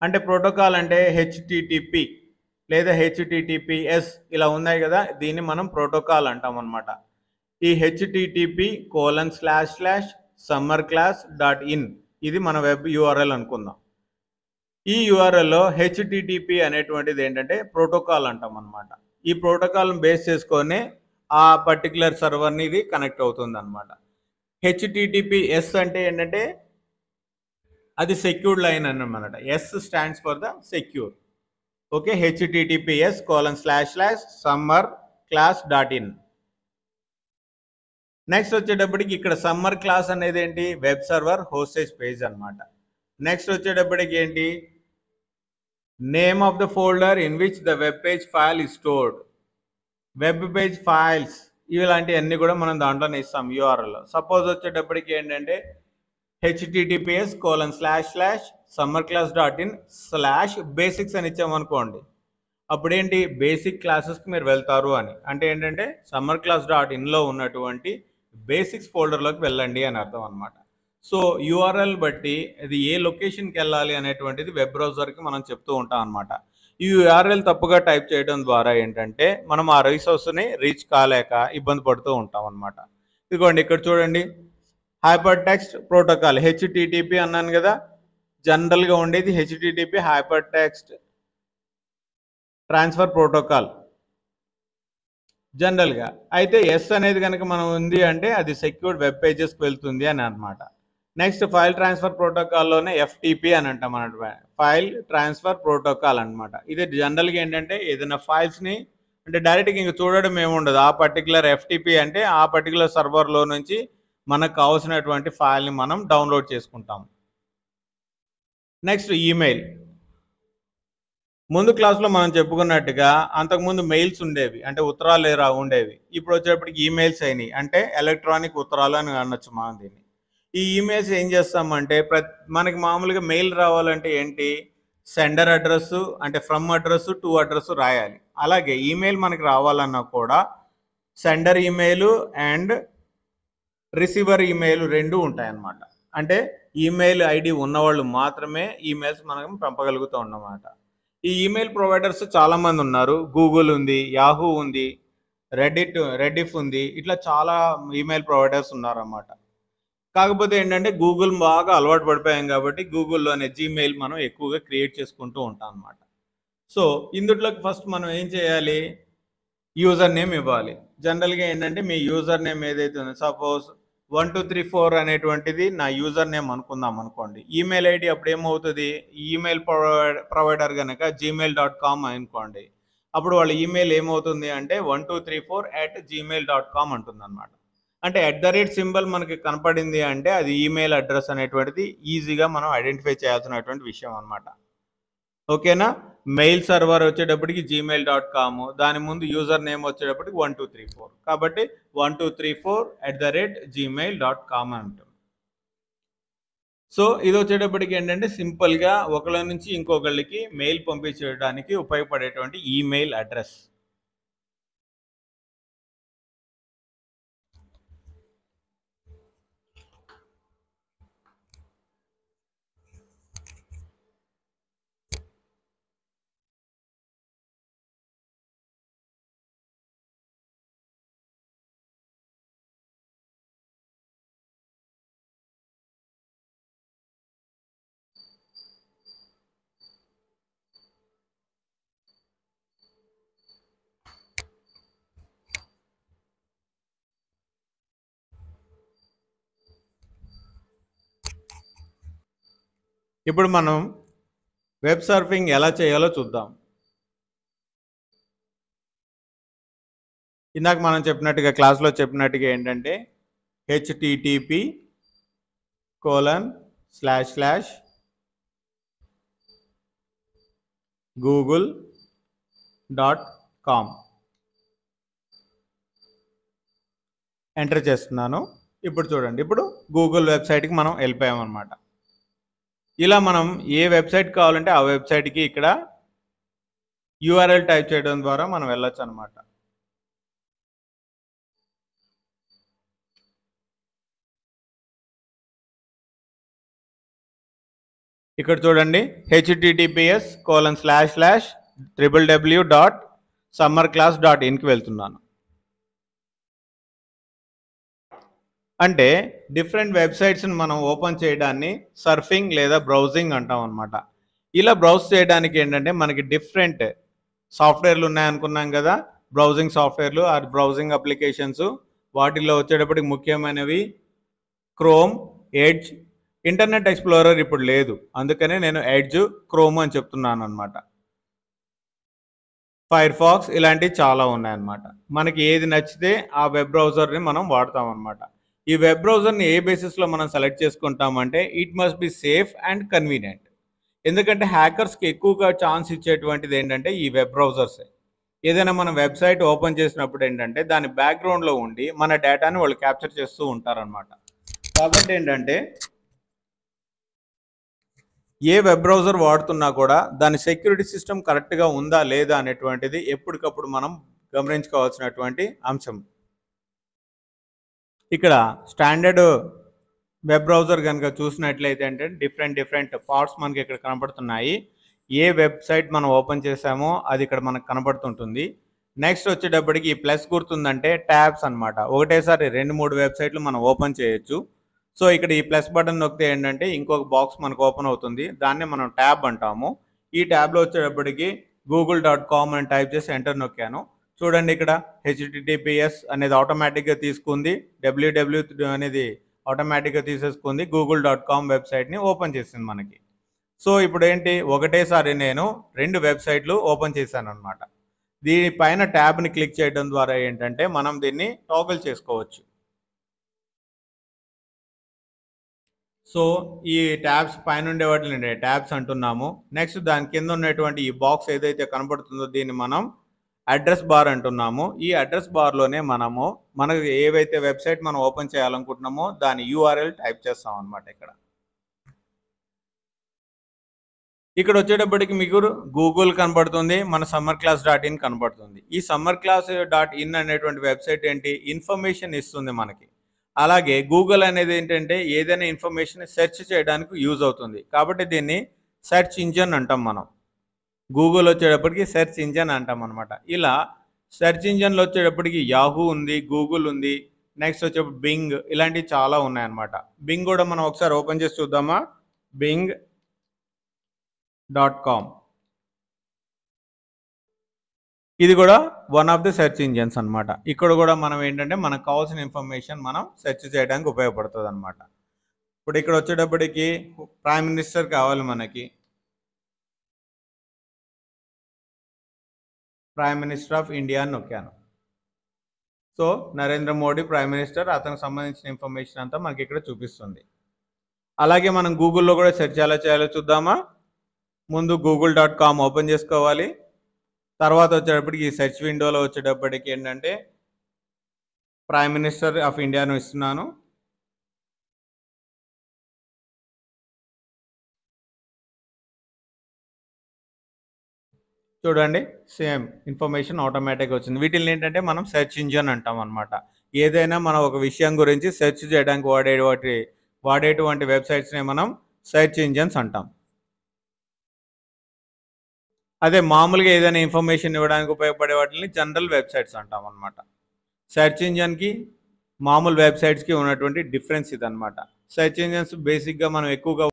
అంటే ప్రోటోకాల్ అంటే హెచ్టిటిపి లేదా హెచ్టిటిపిఎస్ ఇలా ఉన్నాయి కదా, దీన్ని మనం ప్రోటోకాల్ అంటాం అనమాట. ఈ http://summerclass.in ఇది మన వెబ్ యూఆర్ఎల్ అనుకుందాం. ఈ యూఆర్ఎల్లో హెచ్టిటిపి అనేటువంటిది ఏంటంటే ప్రోటోకాల్ అంటాం అనమాట. ఈ ప్రోటోకాల్ని బేస్ చేసుకొని ఆ పర్టికులర్ సర్వర్ని ఇది కనెక్ట్ అవుతుంది అనమాట. హెచ్టిటిపిఎస్ అంటే ఏంటంటే అది సెక్యూర్డ్ లైన్ అన్నమాట. Yes stands for the secure. Okay, https://summerclass.in. Next వచ్చేటప్పటికి ఇక్కడ సమ్మర్ క్లాస్ అనేది ఏంటి, వెబ్ సర్వర్ హోస్టేజ్ పేజ్ అనమాట. నెక్స్ట్ వచ్చేటప్పటికి ఏంటి, name of the folder in which the web page file is stored. Web page files ఇలాంటివన్నీ కూడా మనం దాంట్లోనే ఇస్తాం యూఆర్ఎల్. సపోజ్ వచ్చేటప్పటికి ఏంటంటే https://summerclass.in/basics అని ఇచ్చామనుకోండి, అప్పుడేంటి బేసిక్ క్లాసెస్కి మీరు వెళ్తారు అని. అంటే ఏంటంటే summerclass.inలో ఉన్నటువంటి బేసిక్స్ ఫోల్డర్లోకి వెళ్ళండి అని అర్థం అనమాట. సో యూఆర్ఎల్ బట్టి ఇది ఏ లొకేషన్కి వెళ్ళాలి అనేటువంటిది వెబ్ బ్రౌజర్కి మనం చెప్తూ ఉంటాం అనమాట. ఈ యూఆర్ఎల్ తప్పుగా టైప్ చేయడం ద్వారా ఏంటంటే మనం ఆ రిసోర్స్ని రీచ్ కాలేక ఇబ్బంది పడుతూ ఉంటాం అనమాట. ఇదిగోండి ఇక్కడ చూడండి, హైపర్ టెక్స్ట్ ప్రోటోకాల్ హెచ్టిటిపి అన్నాను కదా, జనరల్గా ఉండేది HTTP hyper text transfer protocol జనరల్గా. అయితే ఎస్ అనేది కనుక మనం ఉంది అంటే అది సెక్యూర్డ్ వెబ్ పేజెస్కి వెళ్తుంది అని అనమాట. నెక్స్ట్ ఫైల్ ట్రాన్స్ఫర్ ప్రోటోకాల్లోనే ఎఫ్టిపి అని అంటాం అన్నమాట, ఫైల్ ట్రాన్స్ఫర్ ప్రోటోకాల్ అనమాట. ఇది జనరల్గా ఏంటంటే ఏదైనా ఫైల్స్ని అంటే డైరెక్ట్గా ఇంక చూడడం ఏముండదు, ఆ పర్టికులర్ ఎఫ్టిపి అంటే ఆ పర్టికులర్ సర్వర్లో నుంచి మనకు కావాల్సినటువంటి ఫైల్ని మనం డౌన్లోడ్ చేసుకుంటాం. Next email. ముందు క్లాస్లో మనం చెప్పుకున్నట్టుగా అంతకుముందు మెయిల్స్ ఉండేవి, అంటే ఉత్తరాలు ఉండేవి. ఇప్పుడు వచ్చేటప్పటికి ఈమెయిల్స్ అయినాయి, అంటే ఎలక్ట్రానిక్ ఉత్తరాలు అని అనొచ్చు మనం దీన్ని. ఈ ఈమెయిల్స్ ఏం చేస్తామంటే మనకి మామూలుగా మెయిల్ రావాలంటే ఏంటి, సెండర్ అడ్రస్ అంటే ఫ్రమ్ అడ్రస్ టు అడ్రస్ రాయాలి. అలాగే ఈమెయిల్ మనకి రావాలన్నా కూడా sender email and receiver email రెండు ఉంటాయన్నమాట. అంటే ఈమెయిల్ ఐడి ఉన్నవాళ్ళు మాత్రమే ఈమెయిల్స్ మనం పంపగలుగుతూ ఉన్నమాట. ఈ ఈమెయిల్ ప్రొవైడర్స్ చాలామంది ఉన్నారు. గూగుల్ ఉంది, యాహూ ఉంది, రెడిఫ్ ఉంది, ఇట్లా చాలా ఈమెయిల్ ప్రొవైడర్స్ ఉన్నారన్నమాట. కాకపోతే ఏంటంటే గూగుల్ బాగా అలవాటు పడిపోయాం కాబట్టి గూగుల్లోనే జీమెయిల్ మనం ఎక్కువగా క్రియేట్ చేసుకుంటూ ఉంటాం అన్నమాట. సో ఇందులోకి ఫస్ట్ మనం ఏం చేయాలి, యూజర్ నేమ్ ఇవ్వాలి. జనరల్గా ఏంటంటే మీ యూజర్ నేమ్ ఏదైతే ఉందో, సపోజ్ 1234 అనేటువంటిది నా యూజర్ నేమ్ అనుకుందాం అనుకోండి. ఈమెయిల్ ఐడి అప్పుడు ఏమవుతుంది, ఈమెయిల్ ప్రొవైడర్ కనుక gmail.com అనుకోండి, అప్పుడు వాళ్ళ ఈమెయిల్ ఏమవుతుంది అంటే 1234@gmail.com అంటుంది అనమాట. అంటే @ సింబల్ మనకి కనపడింది అంటే అది ఈమెయిల్ అడ్రస్ అనేటువంటిది ఈజీగా మనం ఐడెంటిఫై చేయాల్సినటువంటి విషయం అనమాట. ఓకేనా. మెయిల్ సర్వర్ వచ్చేటప్పటికి gmail.com, దాని ముందు యూజర్ నేమ్ వచ్చేటప్పటికి 1234, కాబట్టి 1234@gmail.com అంటాం. సో ఇది వచ్చేటప్పటికి ఏంటంటే సింపుల్గా ఒకళ్ళ నుంచి ఇంకొకళ్ళకి మెయిల్ పంపించడానికి ఉపయోగపడేటువంటి ఈమెయిల్ అడ్రస్. ఇప్పుడు మనం వెబ్ సర్ఫింగ్ ఎలా చేయాలో చూద్దాం. ఇందాక మనం చెప్పినట్టుగా క్లాస్లో చెప్పినట్టుగా ఏంటంటే http://google.com ఎంటర్ చేస్తున్నాను. ఇప్పుడు చూడండి, ఇప్పుడు గూగుల్ వెబ్సైట్కి మనం వెళ్ళిపోయామన్నమాట. ఇలా మనం ఏ వెబ్సైట్ కావాలంటే ఆ వెబ్సైట్కి ఇక్కడ యూఆర్ఎల్ టైప్ చేయడం ద్వారా మనం వెళ్ళొచ్చు అనమాట. ఇక్కడ చూడండి, https://www.summerclass.inకి వెళ్తున్నాను. అంటే డిఫరెంట్ వెబ్సైట్స్ని మనం ఓపెన్ చేయడాన్ని సర్ఫింగ్ లేదా బ్రౌజింగ్ అంటాం అనమాట. ఇలా బ్రౌజ్ చేయడానికి ఏంటంటే మనకి డిఫరెంట్ సాఫ్ట్వేర్లు ఉన్నాయనుకున్నాం కదా, బ్రౌజింగ్ సాఫ్ట్వేర్లు ఆర్ బ్రౌజింగ్ అప్లికేషన్స్. వాటిల్లో వచ్చేటప్పటికి ముఖ్యమైనవి క్రోమ్, ఎడ్జ్, ఇంటర్నెట్ ఎక్స్ప్లోరర్ ఇప్పుడు లేదు, అందుకనే నేను ఎడ్జ్, క్రోమ్ అని చెప్తున్నాను అనమాట. ఫైర్ ఫాక్స్ ఇలాంటివి చాలా ఉన్నాయన్నమాట. మనకి ఏది నచ్చితే ఆ వెబ్ బ్రౌజర్ని మనం వాడతాం అనమాట. ఈ వెబ్ బ్రౌజర్ని ఏ బేసిస్లో మనం సెలెక్ట్ చేసుకుంటామంటే it must be safe and convenient. ఎందుకంటే హ్యాకర్స్కి ఎక్కువగా ఛాన్స్ ఇచ్చేటువంటిది ఏంటంటే ఈ వెబ్ బ్రౌజర్సే. ఏదైనా మనం వెబ్సైట్ ఓపెన్ చేసినప్పుడు ఏంటంటే దాని బ్యాక్గ్రౌండ్లో ఉండి మన డేటాని వాళ్ళు క్యాప్చర్ చేస్తూ ఉంటారనమాట. కాబట్టి ఏంటంటే ఏ వెబ్ బ్రౌజర్ వాడుతున్నా కూడా దాని సెక్యూరిటీ సిస్టమ్ కరెక్ట్గా ఉందా లేదా అనేటువంటిది ఎప్పటికప్పుడు మనం గమనించుకోవాల్సినటువంటి అంశం. ఇక్కడ స్టాండర్డ్ వెబ్ బ్రౌజర్ కనుక చూసినట్లయితే అంటే డిఫరెంట్ పార్ట్స్ మనకి ఇక్కడ కనబడుతున్నాయి. ఏ వెబ్సైట్ మనం ఓపెన్ చేసామో అది ఇక్కడ మనకు కనబడుతుంటుంది. నెక్స్ట్ వచ్చేటప్పటికి ఈ ప్లస్ గుర్తుందంటే ట్యాబ్స్ అనమాట. ఒకటేసారి 2-3 వెబ్సైట్లు మనం ఓపెన్ చేయొచ్చు. సో ఇక్కడ ఈ ప్లస్ బటన్ నొక్కితే ఏంటంటే ఇంకొక బాక్స్ మనకు ఓపెన్ అవుతుంది. దాన్నే మనం ట్యాబ్ అంటాము. ఈ ట్యాబ్లో వచ్చేటప్పటికి google.com అని టైప్ చేసి ఎంటర్ నొక్కాను. చూడండి ఇక్కడ https అనేది ఆటోమేటిక్గా తీసుకుంది, www అనేది ఆటోమేటిక్గా తీసేసుకుంది, google.com వెబ్సైట్ని ఓపెన్ చేసింది మనకి. సో ఇప్పుడు ఏంటి, ఒకటేసారి నేను 2 వెబ్సైట్లు ఓపెన్ చేశాను అనమాట. దీనిపైన ట్యాబ్ని క్లిక్ చేయడం ద్వారా ఏంటంటే మనం దీన్ని టాగల్ చేసుకోవచ్చు. సో ఈ ట్యాబ్స్ పైన ఉండే వాటిని ట్యాబ్స్ అంటున్నాము. నెక్స్ట్ దాని కింద ఉన్నటువంటి ఈ బాక్స్ ఏదైతే కనబడుతుందో దీన్ని మనం అడ్రస్ బార్ అంటున్నాము. ఈ అడ్రస్ బార్లోనే మనకు ఏవైతే వెబ్సైట్ మనం ఓపెన్ చేయాలనుకుంటున్నామో దాని URL టైప్ చేస్తాం అనమాట. ఇక్కడ వచ్చేటప్పటికి మీకు గూగుల్ కనబడుతుంది, మన summerclass.in కనబడుతుంది. ఈ summerclass.in అనేటువంటి వెబ్సైట్ ఏంటి, ఇన్ఫర్మేషన్ ఇస్తుంది మనకి. అలాగే గూగుల్ అనేది ఏంటంటే ఏదైనా ఇన్ఫర్మేషన్ సెర్చ్ చేయడానికి యూజ్ అవుతుంది. కాబట్టి దీన్ని సెర్చ్ ఇంజన్ అంటాం మనం. గూగుల్ వచ్చేటప్పటికి సెర్చ్ ఇంజన్ అంటాం అనమాట. ఇలా సెర్చ్ ఇంజన్లో వచ్చేటప్పటికి యాహూ ఉంది, గూగుల్ ఉంది, నెక్స్ట్ వచ్చేటప్పుడు బింగ్, ఇలాంటివి చాలా ఉన్నాయన్నమాట. బింగ్ కూడా మనం ఒకసారి ఓపెన్ చేసి చూద్దామా. bing.com ఇది కూడా one of the search engines అనమాట. ఇక్కడ కూడా మనం ఏంటంటే మనకు కావాల్సిన ఇన్ఫర్మేషన్ మనం సెర్చ్ చేయడానికి ఉపయోగపడుతుంది అనమాట. ఇప్పుడు ఇక్కడ వచ్చేటప్పటికి ప్రైమ్ మినిస్టర్ కావాలి మనకి, ప్రైమ్ మినిస్టర్ ఆఫ్ ఇండియా అని నొక్కాను. So Narendra Modi prime minister, అతనికి సంబంధించిన ఇన్ఫర్మేషన్ అంతా మనకి ఇక్కడ చూపిస్తుంది. అలాగే మనం గూగుల్లో కూడా సెర్చ్ ఎలా చేయాలో చూద్దామా. ముందు google.com ఓపెన్ చేసుకోవాలి. తర్వాత వచ్చేటప్పటికి ఈ సెర్చ్ విండోలో వచ్చేటప్పటికి ఏంటంటే ప్రైమ్ మినిస్టర్ ఆఫ్ ఇండియాను ఇస్తున్నాను. చూడండి సేమ్ ఇన్ఫర్మేషన్ ఆటోమేటిక్గా వచ్చింది. వీటిని ఏంటంటే మనం సెర్చ్ ఇంజన్ అంటాం అనమాట. ఏదైనా మనం ఒక విషయం గురించి సెర్చ్ చేయడానికి వాడేటువంటి వెబ్సైట్స్ని మనం సెర్చ్ ఇంజన్స్ అంటాం. అదే మామూలుగా ఏదైనా ఇన్ఫర్మేషన్ ఇవ్వడానికి ఉపయోగపడే వాటిని జనరల్ వెబ్సైట్స్ అంటాం అనమాట. సెర్చ్ ఇంజన్కి మామూలు వెబ్సైట్స్కి ఉన్నటువంటి డిఫరెన్స్ ఇదనమాట. సెర్చ్ ఇంజన్స్ బేసిక్గా మనం ఎక్కువగా